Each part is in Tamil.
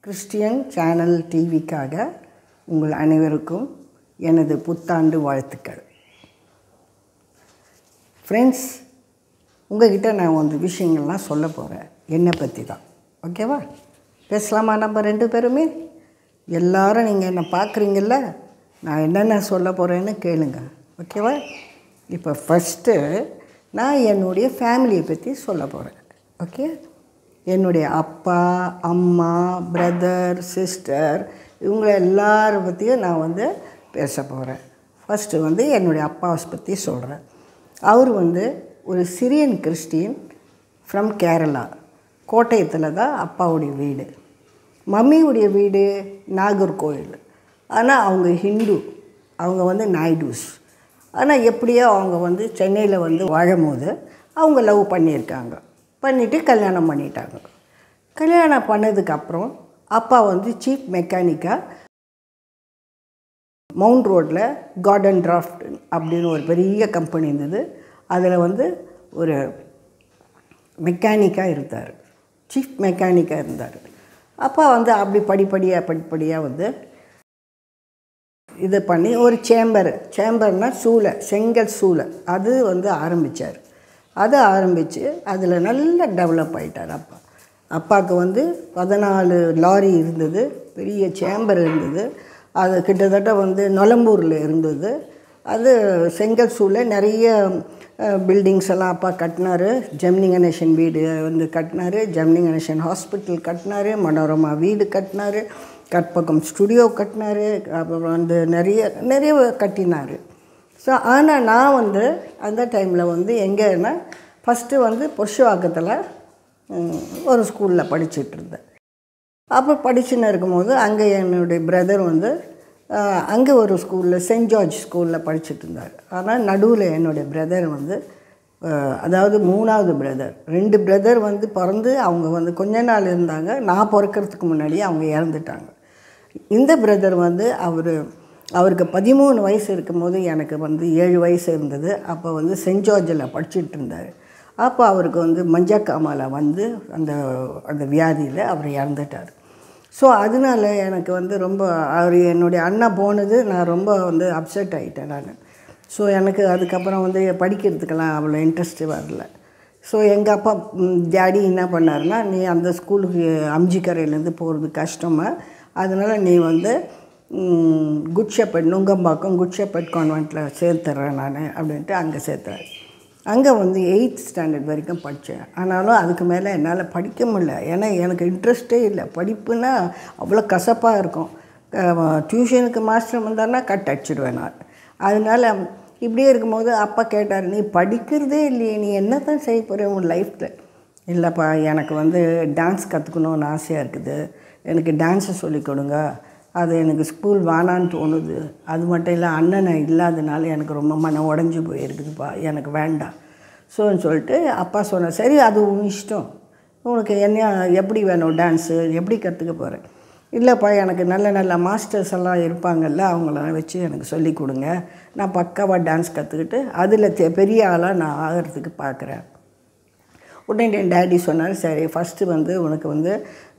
கிறிஸ்டியன் சேனல் டிவிக்காக உங்கள் அனைவருக்கும் எனது புத்தாண்டு வாழ்த்துக்கள். ஃப்ரெண்ட்ஸ், உங்கள்கிட்ட நான் வந்து விஷயங்கள்லாம் சொல்ல போகிறேன். என்னை பற்றி தான். ஓகேவா? பேசலாமா? நம்ம ரெண்டு பேருமே எல்லாரும் நீங்கள் என்னை பார்க்குறீங்கள, நான் என்னென்ன சொல்ல போகிறேன்னு கேளுங்க. ஓகேவா? இப்போ ஃபஸ்ட்டு நான் என்னுடைய ஃபேமிலியை பற்றி சொல்ல போகிறேன். ஓகே? என்னுடைய அப்பா, அம்மா, பிரதர், சிஸ்டர் இவங்க எல்லாரை பற்றியும் நான் வந்து பேச போகிறேன். ஃபஸ்ட்டு வந்து என்னுடைய அப்பாவை பற்றி சொல்கிறேன். அவர் வந்து ஒரு சிரியன் கிறிஸ்டின் ஃப்ரம் கேரளா. கோட்டயத்தில் தான் அப்பாவுடைய வீடு. மம்மியுடைய வீடு நாகர்கோவில். ஆனால் அவங்க ஹிந்து, அவங்க வந்து நாயுடுஸ். ஆனால் எப்படியோ அவங்க வந்து சென்னையில் வந்து வாழும்போது அவங்க லவ் பண்ணியிருக்காங்க. பண்ணிவிட்டு கல்யாணம் பண்ணிட்டாங்க. கல்யாணம் பண்ணதுக்கப்புறம் அப்பா வந்து சீஃப் மெக்கானிக்காக மவுண்ட் ரோட்டில் கார்டன் டிராஃப்ட் அப்படின்னு ஒரு பெரிய கம்பெனி இருந்தது. அதில் வந்து ஒரு மெக்கானிக்காக இருந்தார். சீஃப் மெக்கானிக்காக இருந்தார். அப்பா வந்து அப்படி படிப்படியாக வந்து இது பண்ணி ஒரு சேம்பர்னால் சூளை, செங்கல் சூளை அது வந்து ஆரம்பித்தார். அதை ஆரம்பித்து அதில் நல்லா டெவலப் ஆகிட்டார் அப்பா. அப்பாவுக்கு வந்து 14 லாரி இருந்தது, பெரிய சேம்பர் இருந்தது. அது கிட்டத்தட்ட வந்து நொலம்பூரில் இருந்தது. அது செங்கல் சூளை நிறைய பில்டிங்ஸ் எல்லாம் அப்பா கட்டினார். ஜெமினி கணேசன் வீடு வந்து கட்டினார், ஜெமினி கணேசன் ஹாஸ்பிட்டல் கட்டினார், மனோரமா வீடு கட்டினார், கற்பகம் ஸ்டுடியோ கட்டினார், அப்புறம் வந்து நிறைய கட்டினார். ஸோ ஆனால் நான் வந்து அந்த டைமில் வந்து எங்கேன்னா ஃபஸ்ட்டு வந்து பொஷுவாக்கத்தில் ஒரு ஸ்கூலில் படிச்சுட்டு இருந்தேன். அப்போ படிச்சுன்னு இருக்கும்போது அங்கே என்னுடைய பிரதர் வந்து அங்கே ஒரு ஸ்கூலில் சென்ட் ஜார்ஜ் ஸ்கூலில் படிச்சுட்டு இருந்தார். ஆனால் நடுவில் என்னுடைய பிரதர் வந்து அதாவது 3வது பிரதர், 2 பிரதர் வந்து பிறந்து அவங்க வந்து கொஞ்ச நாள் இருந்தாங்க. நான் பிறக்கிறதுக்கு முன்னாடியே அவங்க இறந்துட்டாங்க. இந்த பிரதர் வந்து அவருக்கு 13 வயசு இருக்கும்போது எனக்கு வந்து 7 வயசு இருந்தது. அப்போ வந்து சென்ட் ஜார்ஜில் படிச்சுட்டு இருந்தார். அப்போ அவருக்கு வந்து மஞ்சக்காமால் வந்து அந்த வியாதியில் அவர் இறந்துட்டார். ஸோ அதனால எனக்கு வந்து ரொம்ப என்னுடைய அண்ணன் போனது நான் ரொம்ப வந்து அப்செட் ஆகிட்டேன் நான். ஸோ எனக்கு அதுக்கப்புறம் வந்து படிக்கிறதுக்கெல்லாம் அவ்வளோ இன்ட்ரெஸ்ட்டு வரல. ஸோ எங்கள் அப்பா டேடி என்ன பண்ணாருன்னா, நீ அந்த ஸ்கூலுக்கு அம்ஜிக்கரையிலேருந்து போகிறது கஷ்டமாக, அதனால் நீ வந்து good shepherd Nungambakkam good shepherd கான்வென்ட்டில் சேர்த்துறேன் நான் அப்படின்ட்டு அங்கே சேர்த்துறேன். அங்கே வந்து 8th ஸ்டாண்டர்ட் வரைக்கும் படித்தேன். ஆனாலும் அதுக்கு மேலே என்னால் படிக்க முடியல. ஏன்னா எனக்கு இன்ட்ரெஸ்ட்டே இல்லை. படிப்புன்னா அவ்வளோ கசப்பாக இருக்கும். டியூஷனுக்கு மாஸ்டர் வந்தாருன்னா கட் அடிச்சிடுவேன் நான். அதனால் இப்படியே இருக்கும்போது அப்பா கேட்டார், நீ படிக்கிறதே இல்லையே, நீ என்ன தான் செய்ய போகிற உன் லைஃப்பில்? இல்லைப்பா, எனக்கு வந்து டான்ஸ் கற்றுக்கணுன்னு ஆசையாக இருக்குது, எனக்கு டான்ஸை சொல்லிக் கொடுங்க. அது எனக்கு ஸ்கூல் வேணான்னு தோணுது. அது மட்டும் இல்லை, அண்ணனை இல்லாதனால எனக்கு ரொம்ப மனம் உடஞ்சி போயிருக்குதுப்பா, எனக்கு வேண்டாம். சொல்லிட்டு அப்பா சொன்னார், சரி அது உன் இஷ்டம், உனக்கு என்ன எப்படி வேணும் டான்ஸு, எப்படி கற்றுக்க போகிறேன்? இல்லைப்பா, எனக்கு நல்ல மாஸ்டர்ஸ் எல்லாம் இருப்பாங்கல்ல, அவங்களெல்லாம் வச்சு எனக்கு சொல்லி கொடுங்க, நான் பக்காவாக டான்ஸ் கற்றுக்கிட்டு அதில் பெரிய ஆளாக நான் ஆகிறதுக்கு பார்க்குறேன். உடனே என் டேடி சொன்னார், சரி ஃபஸ்ட்டு வந்து உனக்கு வந்து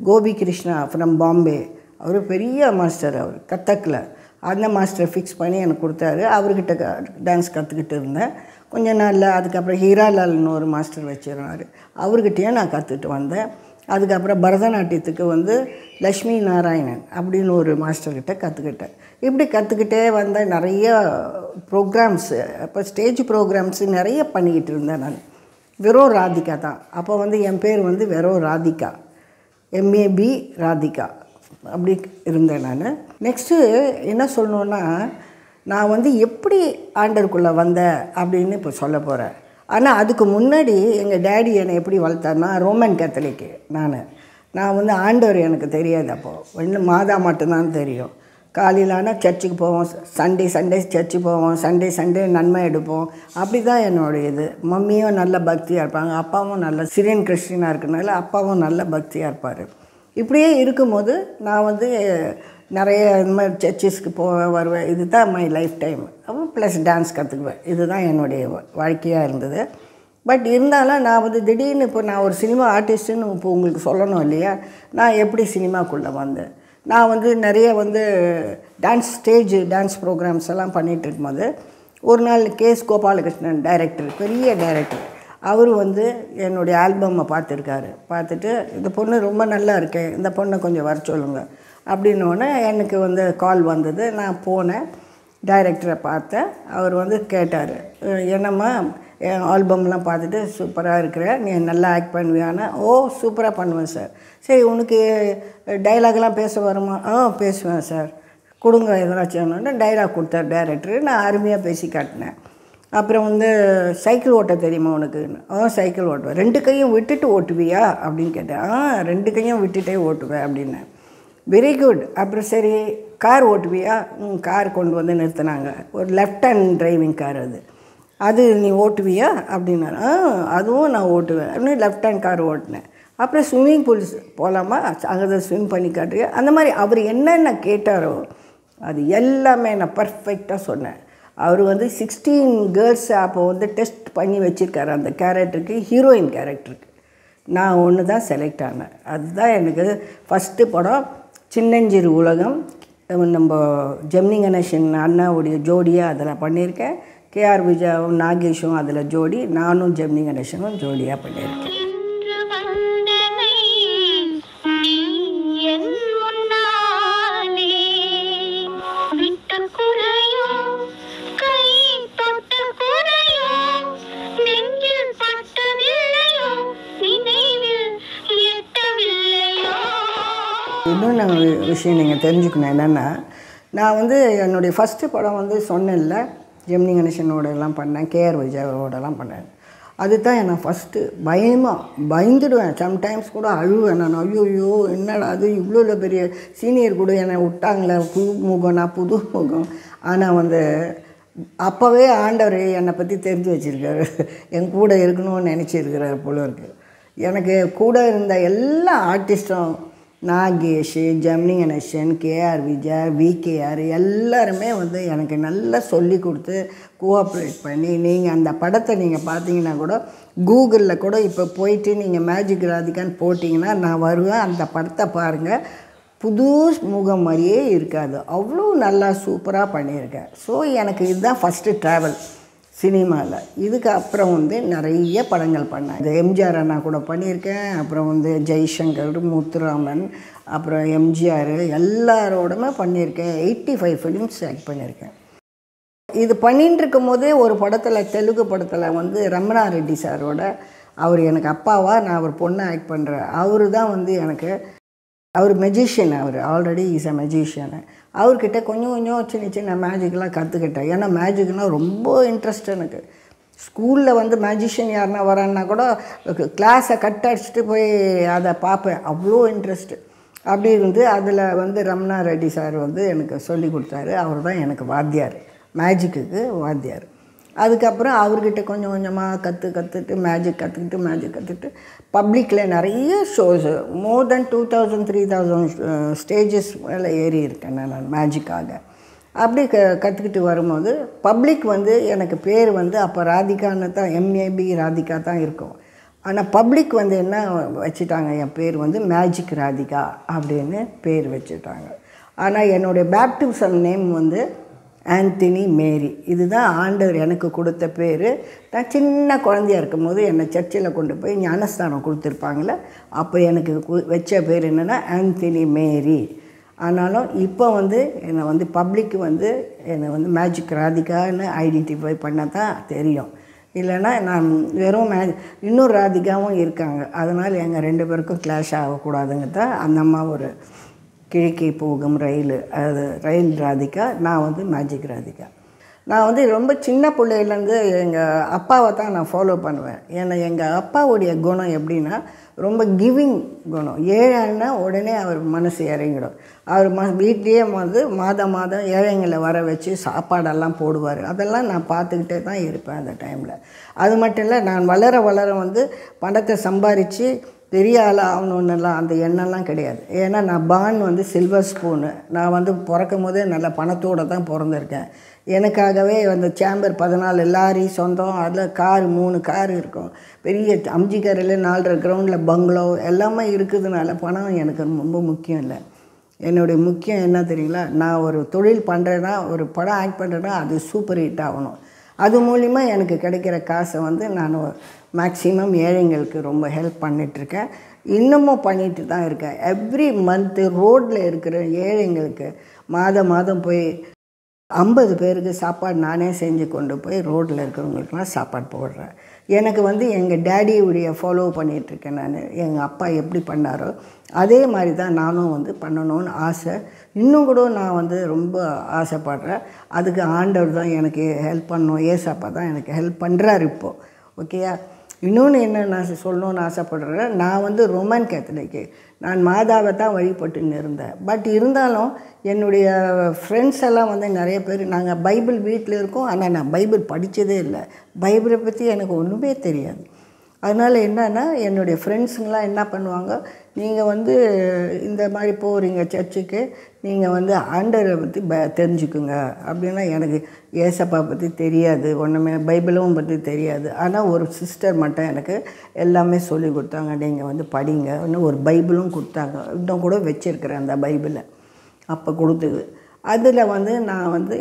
கோபி கிருஷ்ணா ஃப்ரம் பாம்பே, அவர் பெரிய மாஸ்டர், அவர் கத்தக்கில் அந்த மாஸ்டர் ஃபிக்ஸ் பண்ணி எனக்கு கொடுத்தாரு. அவர்கிட்ட டான்ஸ் கற்றுக்கிட்டு இருந்தேன் கொஞ்ச நாளில். அதுக்கப்புறம் ஹீராலால்னு ஒரு மாஸ்டர் வச்சுருந்தார், அவர்கிட்டயே நான் கற்றுட்டு வந்தேன். அதுக்கப்புறம் பரதநாட்டியத்துக்கு வந்து லக்ஷ்மி நாராயணன் அப்படின்னு ஒரு மாஸ்டர்கிட்ட கற்றுக்கிட்டேன். இப்படி கற்றுக்கிட்டே வந்தேன். நிறைய ப்ரோக்ராம்ஸு, அப்போ ஸ்டேஜ் ப்ரோக்ராம்ஸு நிறைய பண்ணிக்கிட்டு இருந்தேன் நான். வெறும் ராதிகா தான். அப்போ வந்து என் பேர் வந்து வெறும் ராதிகா, MAB ராதிகா அப்படி இருந்தேன் நான். நெக்ஸ்ட்டு என்ன சொல்லணுன்னா, நான் வந்து எப்படி ஆண்டருக்குள்ளே வந்தேன் அப்படின்னு இப்போ சொல்ல போகிறேன். ஆனால் அதுக்கு முன்னாடி எங்கள் டேடி என்னை எப்படி வளர்த்தாருன்னா, ரோமன் கேத்தலிக்கு நான் வந்து ஆண்டவர் எனக்கு தெரியாது. அப்போது இன்னும் மாதா மட்டும்தான் தெரியும். காலையில் ஆனால் சர்ச்சுக்கு போவோம், சண்டே சர்ச்சுக்கு போவோம், சண்டே நன்மை எடுப்போம். அப்படி தான் என்னுடைய இது. மம்மியும் நல்ல பக்தியாக இருப்பாங்க, அப்பாவும் நல்ல சிரியன் கிறிஸ்டினாக இருக்கனால அப்பாவும் நல்ல பக்தியாக இருப்பார். இப்படியே இருக்கும்போது நான் வந்து நிறைய இந்த மாதிரி சர்ச்சஸ்க்கு வருவேன். இது தான் மை லைஃப் டைம். அப்புறம் ப்ளஸ் டான்ஸ் கற்றுக்குவேன். இதுதான் என்னுடைய வாழ்க்கையாக இருந்தது. பட் இருந்தாலும் நான் வந்து திடீர்னு இப்போ நான் ஒரு சினிமா ஆர்டிஸ்ட்டுன்னு இப்போ உங்களுக்கு சொல்லணும் இல்லையா, நான் எப்படி சினிமாக்குள்ளே வந்தேன். நான் வந்து நிறைய வந்து டான்ஸ் ப்ரோக்ராம்ஸ் எல்லாம் பண்ணிகிட்டு இருக்கும்போது ஒரு நாள் கேஎஸ் கோபாலகிருஷ்ணன் டைரக்டர், பெரிய டைரக்டர், அவர் வந்து என்னுடைய ஆல்பம்மை பார்த்துருக்காரு. பார்த்துட்டு இந்த பொண்ணு ரொம்ப நல்லா இருக்கேன், இந்த பொண்ணை கொஞ்சம் வர சொல்லுங்கள் அப்படின்னோடனே எனக்கு வந்து கால் வந்தது. நான் போனேன், டைரக்டரை பார்த்தேன். அவர் வந்து கேட்டார், என்னம்மா என் ஆல்பம்லாம் பார்த்துட்டு சூப்பராக இருக்கிற, நீ நல்லா ஆக்ட் பண்ணுவியானா? ஓ சூப்பராக பண்ணுவேன் சார். சரி உனக்கு டைலாக்லாம் பேச வருமா? பேசுவேன் சார், கொடுங்க எதனாச்சும். டைலாக் கொடுத்தார் டைரக்டரு. நான் அருமையாக பேசி காட்டினேன். அப்புறம் வந்து சைக்கிள் ஓட்ட தெரியுமா உனக்கு? சைக்கிள் ஓட்டுவேன். 2 கையும் விட்டுட்டு ஓட்டுவியா அப்படின்னு கேட்டேன். 2 கையும் விட்டுட்டே ஓட்டுவேன் அப்படின்னேன். Very good. அப்புறம் சரி கார் ஓட்டுவியா? கார் கொண்டு வந்து நிறுத்தினாங்க. ஒரு லெஃப்ட் ஹேண்ட் டிரைவிங் கார், அது நீ ஓட்டுவியா அப்படின்னாரு. அதுவும் நான் ஓட்டுவேன் அப்படின்னு லெஃப்ட் ஹேண்ட் கார் ஓட்டினேன். அப்புறம் ஸ்விம்மிங் பூல் போகலாமா, அங்கே ஸ்விம் பண்ணி காட்டுறியா? அந்த மாதிரி அவர் என்னென்ன கேட்டாரோ அது எல்லாமே நான் பர்ஃபெக்டாக சொன்னேன். அவர் வந்து 16 கேர்ள்ஸ் அப்போ வந்து டெஸ்ட் பண்ணி வச்சுருக்காரு அந்த கேரக்டருக்கு, ஹீரோயின் கேரக்டருக்கு. நான் ஒன்று தான் செலக்ட் ஆனேன். அதுதான் எனக்கு ஃபஸ்ட்டு படம். சின்னஞ்சிறு உலகம், நம்ம ஜெமினி கணேசன் அண்ணாவுடைய ஜோடியாக அதில் பண்ணியிருக்கேன். கேஆர் விஜயாவும் நாகேஷும் அதில் ஜோடி, நானும் ஜெமினி கணேசனும் ஜோடியாக பண்ணியிருக்கேன். இன்னொன்று விஷயம் நீங்கள் தெரிஞ்சுக்கணும் என்னென்னா, நான் வந்து என்னுடைய ஃபஸ்ட்டு படம் வந்து சொன்னேன்ல, ஜெமினி கணேசனோடலாம் பண்ணேன், கேஆர் விஜயாவோடலாம் பண்ணேன். அதுதான் நான் ஃபஸ்ட்டு பயந்துடுவேன். சம்டைம்ஸ் கூட அழுவேன் நான். ஐயோயோ என்னடா அது, இவ்வளோ பெரிய சீனியர் கூட என்னை விட்டாங்களே, புது முகம். ஆனால் வந்து அப்போவே ஆண்டவர் என்னை பற்றி தெரிஞ்சு வச்சுருக்காரு, என் கூட இருக்கணும்னு நினச்சிருக்கிறார் போல இருக்குது. எனக்கு கூட இருந்த எல்லா ஆர்டிஸ்ட்டும், நாகேஷ், ஜெமினி கணேசன், கேஆர் விஜயா, விகேஆர் எல்லாருமே வந்து எனக்கு நல்லா சொல்லி கொடுத்து கோஆப்ரேட் பண்ணி, நீங்கள் அந்த படத்தை நீங்கள் பார்த்தீங்கன்னா கூட கூகுளில் கூட இப்போ போயிட்டு நீங்கள் மேஜிக் ராதிகான்னு போட்டிங்கன்னா நான் வருவேன். அந்த படத்தை பாருங்கள், புது முகம் மாதிரியே இருக்காது, அவ்வளோ நல்லா சூப்பராக பண்ணியிருக்கேன். ஸோ எனக்கு இதுதான் ஃபஸ்ட்டு ட்ராவல் சினிமாவில். இதுக்கு அப்புறம் வந்து நிறைய படங்கள் பண்ணேன். இந்த எம்ஜிஆர் அண்ணா கூட பண்ணியிருக்கேன். அப்புறம் வந்து ஜெய்சங்கர், முத்துராமன், அப்புறம் எம்ஜிஆர் எல்லாரோடமே பண்ணியிருக்கேன். 85 ஃபிலிம்ஸ் ஆக்ட் பண்ணியிருக்கேன். இது பண்ணிட்டு இருக்கும் போதே ஒரு படத்தில், தெலுங்கு படத்தில் வந்து ரமணா ரெட்டி சாரோட, அவர் எனக்கு அப்பாவா, நான் அவர் பொண்ணை ஆக்ட் பண்ணுறேன். அவர் தான் வந்து எனக்கு, அவர் மெஜிஷியன், அவர் ஆல்ரெடி இஸ் அ மெஜிஷியனு. அவர்கிட்ட கொஞ்சம் சின்ன சின்ன மேஜிக்லாம் கற்றுக்கிட்டேன். ஏன்னா மேஜிக்னால் ரொம்ப இன்ட்ரெஸ்ட் எனக்கு. ஸ்கூலில் வந்து மேஜிஷியன் யாருன்னா வரான்னா கூட கிளாஸை கட் அடிச்சுட்டு போய் அதை பார்ப்பேன், அவ்வளோ இன்ட்ரெஸ்ட்டு. அப்படி இருந்து அதில் வந்து ரமணா ரெட்டி சார் வந்து எனக்கு சொல்லி கொடுத்தாரு. அவர் தான் எனக்கு வாத்தியார், மேஜிக்குக்கு வாத்தியார். அதுக்கப்புறம் அவர்கிட்ட கொஞ்சம் கொஞ்சமாக கற்றுக்கிட்டு மேஜிக் கற்றுக்கிட்டு பப்ளிக்கில் நிறைய ஷோஸு, மோர் தென் 2000 3000 ஸ்டேஜஸ் மேலே ஏறி இருக்கேன் நான் மேஜிக்காக. அப்படி கற்றுக்கிட்டு வரும்போது பப்ளிக் வந்து எனக்கு பேர் வந்து அப்போ ராதிகான்னு தான், எம்ஏபி ராதிகா தான் இருக்கும். ஆனால் பப்ளிக் வந்து என்ன வச்சுட்டாங்க, என் பேர் வந்து மேஜிக் ராதிகா அப்படின்னு பேர் வச்சுட்டாங்க. ஆனால் என்னுடைய பேப்டிசம் நேம் வந்து ஆந்தனி மேரி. இதுதான் ஆண்டவர் எனக்கு கொடுத்த பேர். நான் சின்ன குழந்தையாக இருக்கும்போது என்னை சர்ச்சில் கொண்டு போய் ஞானஸ்தானம் கொடுத்துருப்பாங்களே, அப்போ எனக்கு வச்ச பேர் என்னென்னா ஆந்தனி மேரி. ஆனாலும் இப்போ வந்து என்னை வந்து பப்ளிக்கு வந்து என்னை வந்து மேஜிக் ராதிகான்னு ஐடென்டிஃபை பண்ண தான் தெரியும். இல்லைன்னா நான் வெறும் இன்னொரு ராதிகாவும் இருக்காங்க. அதனால் எங்கள் 2 பேருக்கும் கிளாஷ் ஆகக்கூடாதுங்க தான் அந்த அம்மா ஒரு கிழக்கே போகும் ரயில், அது ரயில் ராதிகா, நான் வந்து மேஜிக் ராதிகா. நான் வந்து ரொம்ப சின்ன பிள்ளையிலேருந்து எங்கள் அப்பாவை தான் நான் ஃபாலோ பண்ணுவேன். ஏன்னா எங்கள் அப்பாவுடைய குணம் எப்படின்னா, ரொம்ப கிவிங் குணம். ஏழைன்னா உடனே அவர் மனசு இறங்கிடும். அவர் வீட்லேயே வந்து மாதம் ஏழைங்களை வர வச்சு சாப்பாடெல்லாம் போடுவார். அதெல்லாம் நான் பார்த்துக்கிட்டே தான் இருப்பேன் அந்த டைமில். அது மட்டும் இல்லை, நான் வளர வந்து பணத்தை சம்பாரித்து பெரிய ஆள் ஆகணுன்னெல்லாம் அந்த எண்ணம்லாம் கிடையாது. ஏன்னா நான் பான் வந்து சில்வர் ஸ்பூனு. நான் வந்து பிறக்கும் போதே நல்ல பணத்தோடு தான் பிறந்திருக்கேன். எனக்காகவே அந்த சேம்பர் 14 லாரி சொந்தம், அதில் கார் 3 கார் இருக்கும், பெரிய அம்ஜிக்கரையில் 4.5 கிரவுண்டில் பங்களோ எல்லாமே இருக்குதுனால பணம் எனக்கு ரொம்ப முக்கியம் இல்லை. என்னுடைய முக்கியம் என்ன தெரியுங்களா, நான் ஒரு தொழில் பண்ணுறேன்னா, ஒரு படம் ஆக்ட் பண்ணுறேன்னா அது சூப்பர் ஹிட் ஆகணும். அது மூலிமா எனக்கு கிடைக்கிற காசை வந்து நான் மேக்ஸிமம் ஏழைங்களுக்கு ரொம்ப ஹெல்ப் பண்ணிகிட்ருக்கேன். இன்னமும் பண்ணிட்டு தான் இருக்கேன். எவ்ரி மந்த்து ரோட்டில் இருக்கிற ஏழைங்களுக்கு மாதம் போய் 50 பேருக்கு சாப்பாடு நானே செஞ்சு கொண்டு போய் ரோட்டில் இருக்கிறவங்களுக்குலாம் சாப்பாடு போடுறேன். எனக்கு வந்து எங்கள் டேடியுடைய ஃபாலோ பண்ணிகிட்ருக்கேன் நான். எங்கள் அப்பா எப்படி பண்ணாரோ அதே மாதிரி தான் நானும் வந்து பண்ணணும்னு ஆசை. இன்னும் கூட நான் வந்து ரொம்ப ஆசைப்படுறேன். அதுக்கு ஆண்டவர் தான் எனக்கு ஹெல்ப் பண்ணணும். ஏசப்பா தான் எனக்கு ஹெல்ப் பண்ணுறாரு இப்போது. ஓகேயா? இன்னொன்று என்ன நான் சொல்லணுன்னு ஆசைப்படுறேன், நான் வந்து ரோமன் கேத்தலிக்கு. நான் மாதாவை தான் வழிபட்டுன்னு இருந்தேன். பட் இருந்தாலும் என்னுடைய ஃப்ரெண்ட்ஸ் எல்லாம் வந்து நிறைய பேர் நாங்கள் பைபிள் வீட்டில் இருக்கோம், ஆனால் நான் பைபிள் படித்ததே இல்லை. பைபிளை பற்றி எனக்கு ஒன்றுமே தெரியாது. அதனால் என்னன்னா என்னுடைய ஃப்ரெண்ட்ஸுங்களாம் என்ன பண்ணுவாங்க, நீங்கள் வந்து இந்த மாதிரி போகிறீங்க சர்ச்சுக்கு, நீங்கள் வந்து ஆண்டவரை பற்றி தெரிஞ்சுக்குங்க அப்படின்னா. எனக்கு ஏசப்பா பற்றி தெரியாது, ஒன்றுமே பைபிளும் பற்றி தெரியாது. ஆனால் ஒரு சிஸ்டர் மட்டும் எனக்கு எல்லாமே சொல்லி கொடுத்தாங்க. நீங்கள் வந்து படிங்க, இன்னும் ஒரு பைபிளும் கொடுத்தாங்க. இன்னும் கூட வச்சுருக்கிறேன் அந்த பைபிளை அப்போ கொடுத்தது. அதில் வந்து நான் வந்து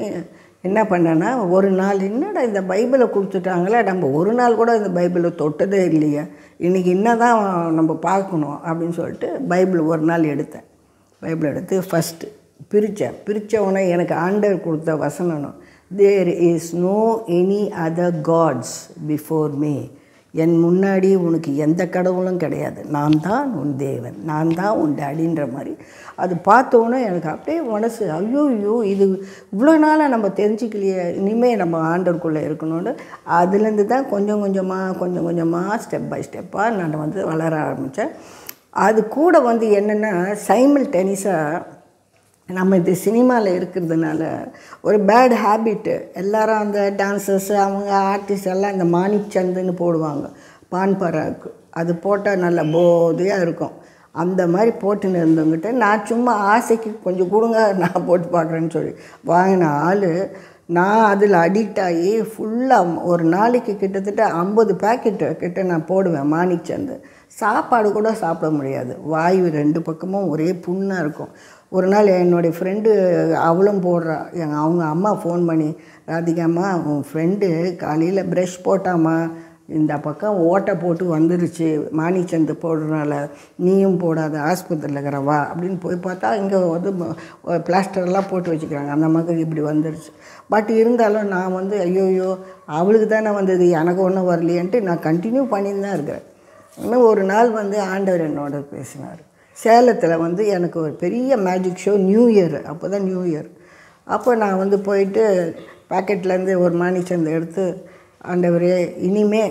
என்ன பண்ணேன்னா, ஒரு நாள் என்னடா இந்த பைபிளை கொடுத்துட்டாங்களே, நம்ம ஒரு நாள் கூட இந்த பைபிளை தொட்டதே இல்லையே, இன்றைக்கி என்ன தான் நம்ம பார்க்கணும் அப்படின்னு சொல்லிட்டு பைபிள் ஒரு நாள் எடுத்தேன். பைபிள் எடுத்து ஃபஸ்ட்டு பிரித்த உடனே எனக்கு ஆண்டவர் கொடுத்த வசனம், there is no any other gods before me. என் முன்னாடி உனக்கு எந்த கடவுளும் கிடையாது, நான் தான் உன் தேவன், நான் தான் உன் டேடின்ற மாதிரி. அது பார்த்தோன்னே எனக்கு அப்படியே மனசு, ஐயோ இது இவ்வளோ நாளாக நம்ம தெரிஞ்சிக்கலையே, இனிமேல் நம்ம ஆண்டவருக்குள்ளே இருக்கணும்னு. அதுலேருந்து தான் கொஞ்சம் கொஞ்சமாக ஸ்டெப் பை ஸ்டெப்பாக நான் வந்து வளர ஆரம்பித்தேன். அது கூட வந்து என்னென்னா, சைமல்டேனியஸாக நம்ம இது சினிமாவில் இருக்கிறதுனால ஒரு பேட் ஹேபிட்டு. எல்லோரும் அந்த டான்ஸர்ஸ் அவங்க ஆர்டிஸ்ட் எல்லாம் இந்த மாணிக் சந்துன்னு போடுவாங்க பான்பராக்கு. அது போட்டால் நல்ல போதையாக இருக்கும். அந்த மாதிரி போட்டுன்னு இருந்தவங்கிட்ட நான் சும்மா ஆசைக்கு கொஞ்சம் கொடுங்க நான் போட்டு பார்க்குறேன்னு சொல்லி வாங்கின ஆள். நான் அதில் அடிக்ட் ஆகி ஃபுல்லாக ஒரு நாளைக்கு கிட்டத்தட்ட 50 பேக்கெட்டு கிட்ட நான் போடுவேன் மாணிக் சந்து. சாப்பாடு கூட சாப்பிட முடியாது, வாயு 2 பக்கமும் ஒரே புண்ணாக இருக்கும். ஒரு நாள் என்னுடைய ஃப்ரெண்டு அவளும் போடுறா. அவங்க அம்மா ஃபோன் பண்ணி, ராதிகாம்மா உன் ஃப்ரெண்டு காலையில் ப்ரஷ் போட்டாம்மா, இந்த பக்கம் ஓட்டை போட்டு வந்துருச்சு மாணிச்சந்து போடுறதுனால, நீயும் போடாத ஆஸ்பத்திரியில் இருக்கிறவா அப்படின்னு போய் பார்த்தா இங்கே வந்து பிளாஸ்டர்லாம் போட்டு வச்சுக்கிறாங்க. அந்த மாதிரி இப்படி வந்துருச்சு. பட் இருந்தாலும் நான் வந்து ஐயோயோ அவளுக்கு தானே வந்தது, எனக்கு ஒன்றும் வரலையேன்ட்டு நான் கண்டினியூ பண்ணின்னு தான் இருக்கிறேன். இன்னும் ஒரு நாள் வந்து ஆண்டவர் என்னோட பேசினார். சேலத்தில் வந்து எனக்கு ஒரு பெரிய மேஜிக் ஷோ, நியூ இயர், அப்போ தான் நியூ இயர். அப்போ நான் வந்து போயிட்டு பாக்கெட்லேருந்து ஒரு மாணிச்சந்து எடுத்து, ஆண்டவரே இனிமே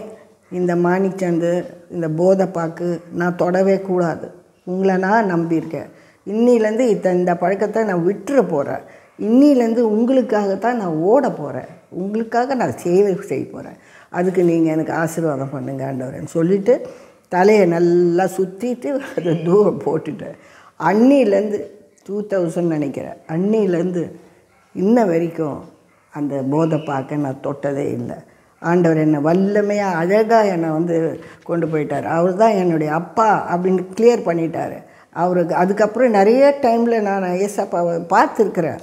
இந்த மாணிச்சந்து இந்த போதைப்பாக்கு நான் தொடவே கூடாது, உங்களை நான் நம்பியிருக்கேன், இன்னிலேருந்து இந்த பழக்கத்தை நான் விட்டுற போகிறேன், இன்னிலேருந்து உங்களுக்காகத்தான் நான் ஓட போகிறேன், உங்களுக்காக நான் சேவை செய்ய போகிறேன், அதுக்கு நீங்கள் எனக்கு ஆசீர்வாதம் பண்ணுங்க ஆண்டவரேன்னு சொல்லிவிட்டு தலையை நல்லா சுற்றிட்டு அதை தூரம் போட்டுட்டேன். அன்னிலேருந்து 2000 நினைக்கிறேன், அன்னிலேருந்து இன்ன வரைக்கும் அந்த போதை பார்க்க நான் தொட்டதே இல்லை. ஆண்டவர் என்னை வல்லமையாக அழகாக என்னை வந்து கொண்டு போயிட்டார். அவர் தான் என்னுடைய அப்பா அப்படின்னு கிளியர் பண்ணிட்டார். அவருக்கு அதுக்கப்புறம் நிறைய டைமில் நான் ஏசப்பாவை பார்த்துருக்குறேன்.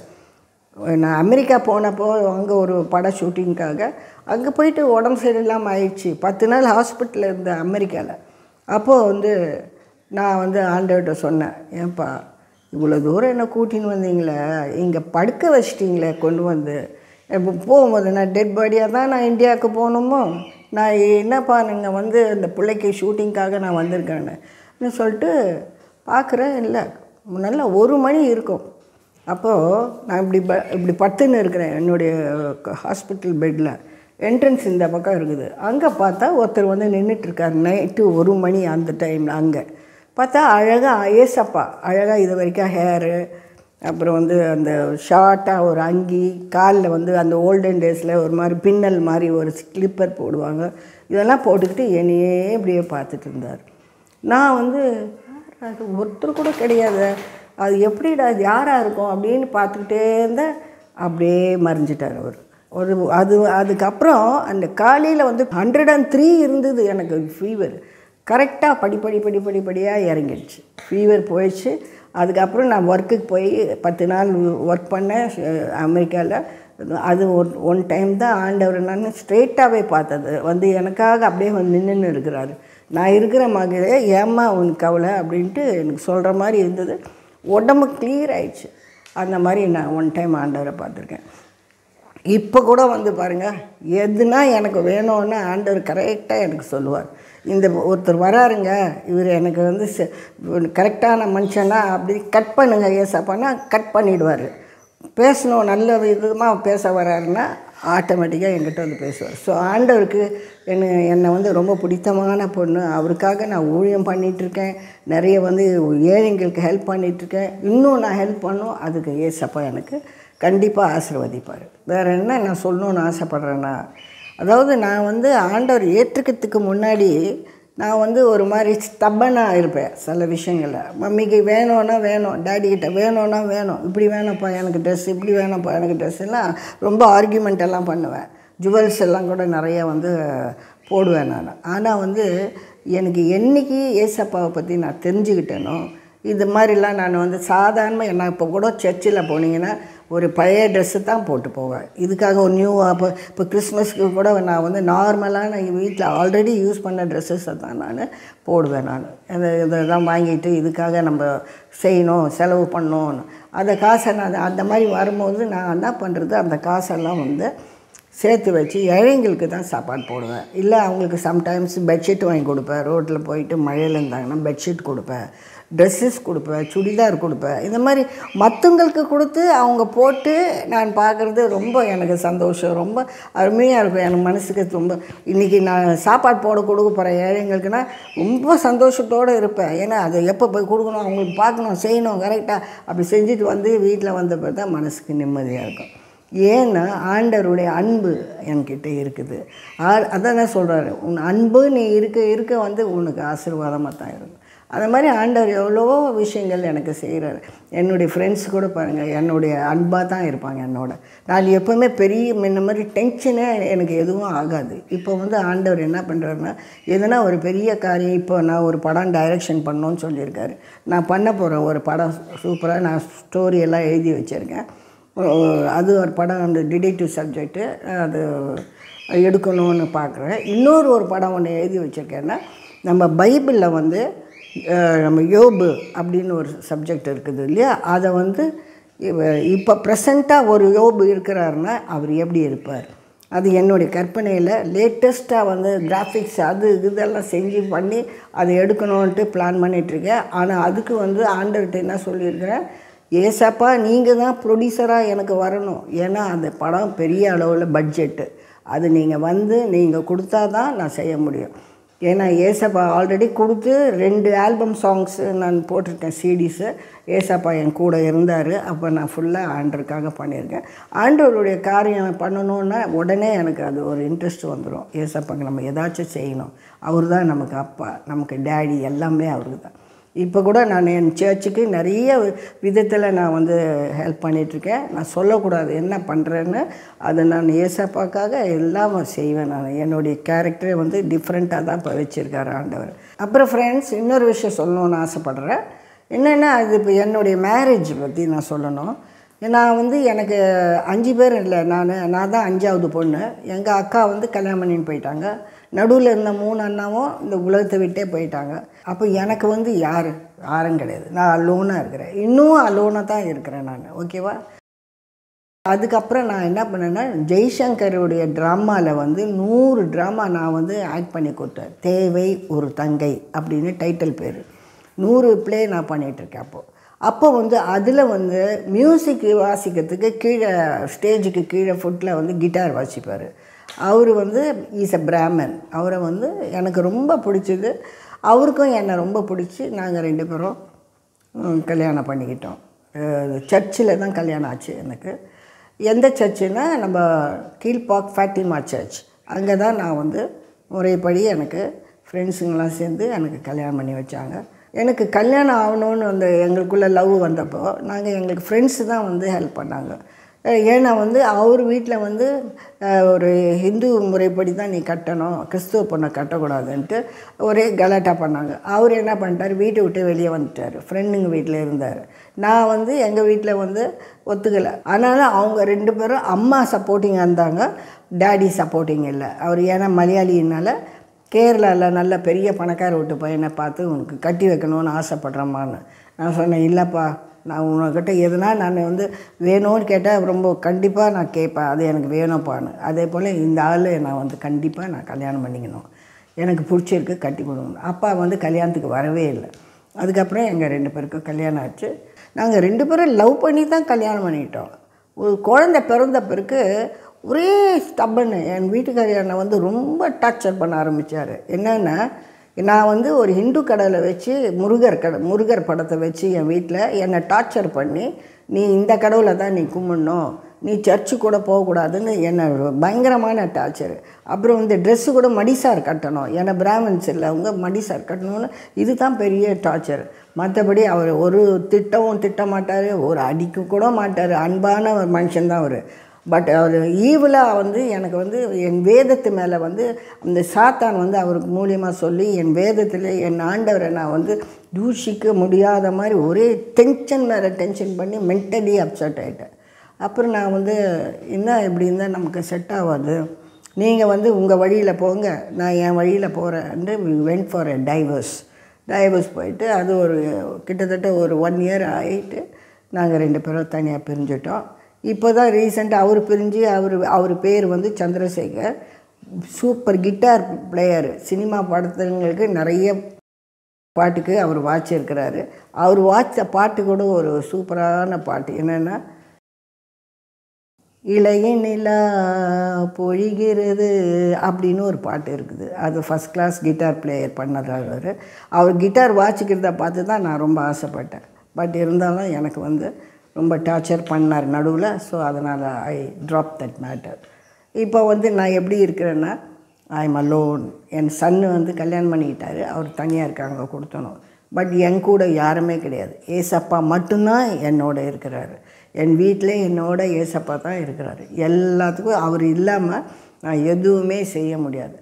நான் அமெரிக்கா போனப்போ அங்கே ஒரு பட ஷூட்டிங்காக அங்கே போயிட்டு உடம்பு சரியில்லாமல் ஆயிடுச்சு. 10 நாள் ஹாஸ்பிட்டலில் இருந்தேன் அமெரிக்காவில். அப்போது வந்து நான் வந்து ஆண்டவர்கிட்ட சொன்னேன், ஏன்பா இவ்வளோ தூரம் என்னை கூட்டின்னு வந்தீங்களே, இங்கே படுக்க வச்சிட்டிங்களே கொண்டு வந்து, இப்போ போகும்போது நான் டெட் பாடியாக தான் நான் இந்தியாவுக்கு போகணுமோ, நான் என்னப்பா நீங்கள் வந்து இந்த பிள்ளைக்கு ஷூட்டிங்காக நான் வந்திருக்கேன்னு சொல்லிட்டு பார்க்குறேன். இல்லை நல்லா 1 மணி இருக்கும். அப்போது நான் இப்படி படுத்துன்னு இருக்கிறேன் என்னுடைய ஹாஸ்பிட்டல் பெட்டில். என்ட்ரன்ஸ் இந்த பக்கம் இருக்குது. அங்கே பார்த்தா ஒருத்தர் வந்து நின்றுட்டுருக்கார். நைட்டு 1 மணி அந்த டைமில். அங்கே பார்த்தா அழகாக ஏசப்பா அழகாக இது வரைக்கும் ஹேரு, அப்புறம் வந்து அந்த ஷார்ட்டாக ஒரு அங்கி, காலில் வந்து அந்த ஓல்டன் டேஸில் ஒரு மாதிரி பின்னல் மாதிரி ஒரு ஸ்லிப்பர் போடுவாங்க, இதெல்லாம் போட்டுக்கிட்டு என்னையே இப்படியே பார்த்துட்டு இருந்தார். நான் வந்து அது ஒருத்தர் கூட கிடையாது, அது எப்படிடா அது யாராக இருக்கும் அப்படின்னு பார்த்துக்கிட்டே இருந்தேன். அப்படியே மறைஞ்சிட்டார் அவர். அதுக்கப்புறம் அந்த காலையில் வந்து 103 இருந்தது எனக்கு ஃபீவர். கரெக்டாக படிப்படியாக இறங்கிடுச்சு, ஃபீவர் போயிடுச்சு. அதுக்கப்புறம் நான் ஒர்க்குக்கு போய் 10 நாள் ஒர்க் பண்ணேன் அமெரிக்காவில். அது ஒன் டைம் தான் ஆண்டவர் நான் ஸ்ட்ரெயிட்டாகவே பார்த்தது வந்து எனக்காக அப்படியே வந்து நின்றுன்னு இருக்கிறாரு. நான் இருக்கிற மகளே ஏம்மா உனக்கு கவலை அப்படின்ட்டு எனக்கு சொல்கிற மாதிரி இருந்தது. உடம்பு கிளியர் ஆயிடுச்சு. அந்த மாதிரி நான் ஒன் டைம் ஆண்டவரை பார்த்துருக்கேன். இப்போ கூட வந்து பாருங்கள், எதுனா எனக்கு வேணும்னு ஆண்டவர் கரெக்டாக எனக்கு சொல்லுவார். இந்த ஒருத்தர் வராருங்க, இவர் எனக்கு வந்து கரெக்டான மனுஷனா அப்படி கட் பண்ணுங்க ஏசப்பானா கட் பண்ணிவிடுவார். பேசணும் நல்ல விதமாக பேச வராருன்னா ஆட்டோமேட்டிக்காக என்கிட்ட வந்து பேசுவார். ஸோ ஆண்டவருக்கு என்னை வந்து ரொம்ப பிடித்தமான பொண்ணு. அவருக்காக நான் ஊழியம் பண்ணிகிட்ருக்கேன். நிறைய வந்து ஏழைங்களுக்கு ஹெல்ப் பண்ணிகிட்ருக்கேன். இன்னும் நான் ஹெல்ப் பண்ணும். அதுக்கு ஏசப்பா எனக்கு கண்டிப்பாக ஆசீர்வதிப்பார். வேறு என்ன நான் சொல்லணுன்னு ஆசைப்பட்றேன்னா, அதாவது நான் வந்து ஆண்டவர் ஏற்றுக்கிறதுக்கு முன்னாடி நான் வந்து ஒரு மாதிரி ஸ்டப்பனாக இருப்பேன் சில விஷயங்களில். மம்மிக்கு வேணும்னா வேணும், டேடிக்கிட்ட வேணும்னா வேணும், இப்படி வேணும்ப்பா எனக்கு ட்ரெஸ், இப்படி வேணும்ப்பா எனக்கு ட்ரெஸ் எல்லாம் ரொம்ப ஆர்கியூமெண்ட் எல்லாம் பண்ணுவேன். ஜுவல்ஸ் எல்லாம் கூட நிறைய வந்து போடுவேன் நான். ஆனால் வந்து எனக்கு என்றைக்கு ஏசப்பாவை பற்றி நான் தெரிஞ்சுக்கிட்டேனோ, இது மாதிரிலாம் நான் வந்து சாதாரணமாக என்ன இப்போ கூட சர்ச்சில் போனீங்கன்னா ஒரு பழைய ட்ரெஸ்ஸு தான் போட்டு போவேன். இதுக்காக ஒரு இப்போ கிறிஸ்மஸ்க்கு கூட நான் வந்து நார்மலான வீட்டில் ஆல்ரெடி யூஸ் பண்ண ட்ரெஸ்ஸஸை தான் நான் போடுவேன். நான் இதெல்லாம் வாங்கிட்டு இதுக்காக நம்ம செய்யணும், செலவு பண்ணணும், அந்த காசை நான் அந்த மாதிரி வரும்போது நான் என்ன பண்ணுறது, அந்த காசெல்லாம் வந்து சேர்த்து வச்சு ஏழைங்களுக்கு தான் சாப்பாடு போடுவேன். இல்லை அவங்களுக்கு சம்டைம்ஸ் பெட்ஷீட் வாங்கி கொடுப்பேன். ரோட்டில் போயிட்டு மழையில் இருந்தாங்கன்னா பெட்ஷீட் கொடுப்பேன், ட்ரெஸ்ஸஸ் கொடுப்பேன், சுடிதார் கொடுப்பேன். இந்த மாதிரி மற்றவங்களுக்கு கொடுத்து அவங்க போட்டு நான் பார்க்குறது ரொம்ப எனக்கு சந்தோஷம், ரொம்ப அருமையாக இருக்கும். எனக்கு மனசுக்கு ரொம்ப இன்றைக்கி நான் சாப்பாடு கொடுக்க போகிறேன் ஏழைங்களுக்குன்னா ரொம்ப சந்தோஷத்தோடு இருப்பேன். ஏன்னா அதை எப்போ போய் கொடுக்கணும், அவங்களுக்கு பார்க்கணும், செய்யணும், கரெக்டாக அப்படி செஞ்சுட்டு வந்து வீட்டில் வந்த பிறகு தான் மனசுக்கு நிம்மதியாக இருக்கும். ஏன்னா ஆண்டவருடைய அன்பு என்கிட்ட இருக்குது. அதான் தான் சொல்கிறாரு, உன் அன்பு நீ இருக்க வந்து உனக்கு ஆசீர்வாதமாக தான் இருக்கும். அது மாதிரி ஆண்டவர் எவ்வளவோ விஷயங்கள் எனக்கு செய்கிறாரு. என்னுடைய ஃப்ரெண்ட்ஸ் கூட பாருங்கள், என்னுடைய அன்பாக தான் இருப்பாங்க என்னோட. நான் எப்போவுமே முன்ன மாதிரி டென்ஷனே எனக்கு எதுவும் ஆகாது. இப்போ வந்து ஆண்டவர் என்ன பண்ணுறாருன்னா, எதுனா ஒரு பெரிய காரியம், இப்போ நான் ஒரு படம் டைரக்ஷன் பண்ணணுன்னு சொல்லியிருக்காரு. நான் பண்ண போகிறேன் ஒரு படம் சூப்பராக. நான் ஸ்டோரியெல்லாம் எழுதி வச்சுருக்கேன். அது ஒரு படம், அந்த டிடெக்டிவ் சப்ஜெக்டு, அது எடுக்கணும்னு பார்க்குறேன். இன்னொரு படம் ஒன்று எழுதி வச்சுருக்கேன்னா, நம்ம பைபிளில் வந்து நம்ம யோபு அப்படின்னு ஒரு சப்ஜெக்ட் இருக்குது இல்லையா, அதை வந்து இப்போ ப்ரெசண்ட்டாக ஒரு யோபு இருக்கிறாருன்னா அவர் எப்படி இருப்பார், அது என்னுடைய கற்பனையில் லேட்டஸ்ட்டாக வந்து கிராஃபிக்ஸ் அது இதெல்லாம் செஞ்சு பண்ணி அதை எடுக்கணுன்ட்டு பிளான் பண்ணிகிட்ருக்கேன். ஆனால் அதுக்கு வந்து ஆண்டர்கிட்ட என்ன சொல்லியிருக்கிறேன், ஏசப்பா நீங்கள் தான் ப்ரொடியூசராக எனக்கு வரணும். ஏன்னா அந்த படம் பெரிய அளவில் பட்ஜெட்டு, அது நீங்கள் வந்து நீங்கள் கொடுத்தா தான் நான் செய்ய முடியும். ஏன்னா ஏசப்பா ஆல்ரெடி கொடுத்து 2 ஆல்பம் சாங்ஸு நான் போட்டிருக்கேன், சிடிஸு. ஏசப்பா என் கூட இருந்தார். அப்போ நான் ஃபுல்லாக ஆண்டருக்காக பண்ணியிருக்கேன். ஆண்டவருடைய காரியம் பண்ணணுன்னா உடனே எனக்கு அது ஒரு இன்ட்ரெஸ்ட் வந்துடும். ஏசப்பாக்கு நம்ம ஏதாச்சும் செய்யணும், அவர் தான் நமக்கு அப்பா, நமக்கு டேடி, எல்லாமே அவருக்கு தான். இப்போ கூட நான் என் சர்ச்சுக்கு நிறைய விதத்தில் நான் வந்து ஹெல்ப் பண்ணிகிட்ருக்கேன். நான் சொல்லக்கூடாது என்ன பண்ணுறேன்னு, அதை நான் ஏசப்பாக்காக எல்லாம் செய்வேன். நான் என்னுடைய கேரக்டரே வந்து டிஃப்ரெண்ட்டாக தான் இப்போ வச்சுருக்காரு ஆண்டவர். அப்புறம் ஃப்ரெண்ட்ஸ், இன்னொரு விஷயம் சொல்லணுன்னு ஆசைப்பட்றேன். என்னென்னா, அது இப்போ என்னுடைய மேரேஜ் பற்றி நான் சொல்லணும். நான் வந்து எனக்கு 5 பேர் இல்லை, நான் தான் 5ஆவது பொண்ணு. எங்கள் அக்கா வந்து கல்யாணம் பண்ணின்னு போயிட்டாங்க. நடுவில் இருந்த 3 அண்ணாவும் இந்த உலகத்தை விட்டே போயிட்டாங்க. அப்போ எனக்கு வந்து யாரும் கிடையாது. நான் அலோனாக இருக்கிறேன். இன்னும் அலோனாக தான் இருக்கிறேன் நான். ஓகேவா? அதுக்கப்புறம் நான் என்ன பண்ணேன்னா, ஜெய்சங்கருடைய ட்ராமாவில் வந்து 100 ட்ராமா நான் வந்து ஆக்ட் பண்ணி கொடுத்தேன். தேவை ஒரு தங்கை அப்படின்னு டைட்டில் பேர். 100 ப்ளே நான் பண்ணிகிட்ருக்கேன். அப்போ வந்து அதில் வந்து மியூசிக் வாசிக்கிறதுக்கு கீழே ஸ்டேஜுக்கு கீழே ஃபுட்டில் வந்து கிட்டார் வாசிப்பார். அவர் வந்து இஸ் எ பிராமன். அவரை வந்து எனக்கு ரொம்ப பிடிச்சது. அவருக்கும் என்னை ரொம்ப பிடிச்சி நாங்கள் 2 பேரும் கல்யாணம் பண்ணிக்கிட்டோம். சர்ச்சில் தான் கல்யாணம் ஆச்சு எனக்கு. எந்த சர்ச்சுன்னா, நம்ம கீழ்பாக் ஃபேட்டிமா சர்ச். அங்கே தான் நான் வந்து முறைப்படி எனக்கு ஃப்ரெண்ட்ஸுங்கெல்லாம் சேர்ந்து எனக்கு கல்யாணம் பண்ணி வச்சாங்க. எனக்கு கல்யாணம் ஆகணுன்னு அந்த எங்களுக்குள்ளே லவ் வந்தப்போ நாங்கள் எங்களுக்கு ஃப்ரெண்ட்ஸு தான் வந்து ஹெல்ப் பண்ணாங்க. ஏன்னா வந்து அவர் வீட்டில் வந்து ஒரு ஹிந்து முறைப்படி தான் நீ கட்டணும், கிறிஸ்துவ பொண்ணை கட்டக்கூடாதுன்ட்டு ஒரே கலாட்டா பண்ணாங்க. அவர் என்ன பண்ணிட்டார், வீட்டை விட்டு வெளியே வந்துட்டார், ஃப்ரெண்டுங்க வீட்டில் இருந்தார். நான் வந்து எங்கள் வீட்டில் வந்து ஒத்துக்கலை. ஆனாலும் அவங்க 2 பேரும் அம்மா சப்போர்ட்டிங்காக இருந்தாங்க, டேடி சப்போர்ட்டிங் இல்லை. அவர் ஏன்னா மலையாளினால கேரளாவில் நல்ல பெரிய பணக்கார வீட்டு பையனை பார்த்து உனக்கு கட்டி வைக்கணும்னு ஆசைப்பட்றேம்மான்னு. நான் சொன்னேன், இல்லைப்பா, நான் உங்கள்கிட்ட எதுனா நான் வந்து வேணும்னு கேட்டால் ரொம்ப கண்டிப்பாக நான் கேட்பேன், அது எனக்கு வேணும்ப்பான்னு. அதே போல் இந்த ஆள் நான் வந்து கண்டிப்பாக நான் கல்யாணம் பண்ணிக்கணும், எனக்கு பிடிச்சிருக்கு, கட்டி கொடுக்கணும். அப்பா வந்து கல்யாணத்துக்கு வரவே இல்லை. அதுக்கப்புறம் எங்கள் 2 பேருக்கும் கல்யாணம் ஆச்சு. நாங்கள் 2 பேரும் லவ் பண்ணி தான் கல்யாணம் பண்ணிக்கிட்டோம். ஒரு குழந்தை பிறந்த பிறகு ஒரே ஸ்டப்பன்னு என் வீட்டுக்காரர் என்னை வந்து ரொம்ப டார்ச்சர் பண்ண ஆரம்பித்தார். என்னென்னா, நான் வந்து ஒரு ஹிந்து கடையில் வச்சு முருகர் படத்தை வச்சு என் வீட்டில் என்னை டார்ச்சர் பண்ணி, நீ இந்த கடவுளை தான் நீ கும்பிடணும், நீ சர்ச்சு கூட போகக்கூடாதுன்னு என்னை பயங்கரமான டார்ச்சர். அப்புறம் வந்து ட்ரெஸ்ஸு கூட மடிசார் கட்டணும், ஏன்னா பிராமின்ஸ் இல்லை, அவங்க மடிசார் கட்டணும்னு, இது தான் பெரிய டார்ச்சர். மற்றபடி அவர் ஒரு திட்ட மாட்டார், ஒரு அடிக்க கூட மாட்டார், அன்பான ஒரு மனுஷன்தான் அவர். பட் அவர் ஈவலாக வந்து எனக்கு வந்து என் வேதத்து மேலே வந்து அந்த சாத்தான் வந்து அவருக்கு மூலியமாக சொல்லி என் வேதத்தில் என் ஆண்டவரை நான் வந்து தூஷிக்க முடியாத மாதிரி ஒரே டென்ஷன் மேலே டென்ஷன் பண்ணி மென்டலி அப்செட் ஆகிட்டேன். அப்புறம் நான் வந்து என்ன இப்படி இருந்தால் நமக்கு செட் ஆகாது, நீங்கள் வந்து உங்கள் வழியில் போங்க, நான் என் வழியில் போகிறேன்ட்டு வென்ட் ஃபார் எ டைவர்ஸ் போயிட்டு அது ஒரு கிட்டத்தட்ட ஒரு 1 இயர் ஆகிட்டு நாங்கள் 2 பேரும் தனியாக பிரிஞ்சிட்டோம். இப்போ தான் ரீசெண்டாக அவர் பிரிஞ்சு அவர் பேர் வந்து Chandrasekhar, super guitar player, cinema படத்துங்களுக்கு நிறைய பாட்டுக்கு அவர் வாச்சிருக்கிறாரு. அவர் வாச்ச பாட்டு கூட ஒரு சூப்பரான பாட்டு, என்னென்னா இளைய நிலா பொழிகிறது அப்படின்னு ஒரு பாட்டு இருக்குது. அது ஃபஸ்ட் கிளாஸ் கிட்டார் பிளேயர் பண்ணதாக அவர் கிட்டார் வாசிக்கிறத பார்த்து தான் நான் ரொம்ப ஆசைப்பட்டேன். பட் இருந்தாலும் எனக்கு வந்து ரொம்ப டார்ச்சர் பண்ணார் நடுவில். ஸோ அதனால் ஐ ட்ராப் தட் மேட்டர். இப்போ வந்து நான் எப்படி இருக்கிறேன்னா, ஐ எம் அலோன். என் சன்னு வந்து கல்யாணம் பண்ணிக்கிட்டார், அவர் தனியாக இருக்காங்க கொடுத்தணும். பட் என் கூட யாருமே கிடையாது, ஏசப்பா மட்டும்தான் என்னோட இருக்கிறாரு. என் வீட்டில் என்னோட ஏசப்பா தான் இருக்கிறாரு. எல்லாத்துக்கும் அவர் இல்லாமல் நான் எதுவுமே செய்ய முடியாது.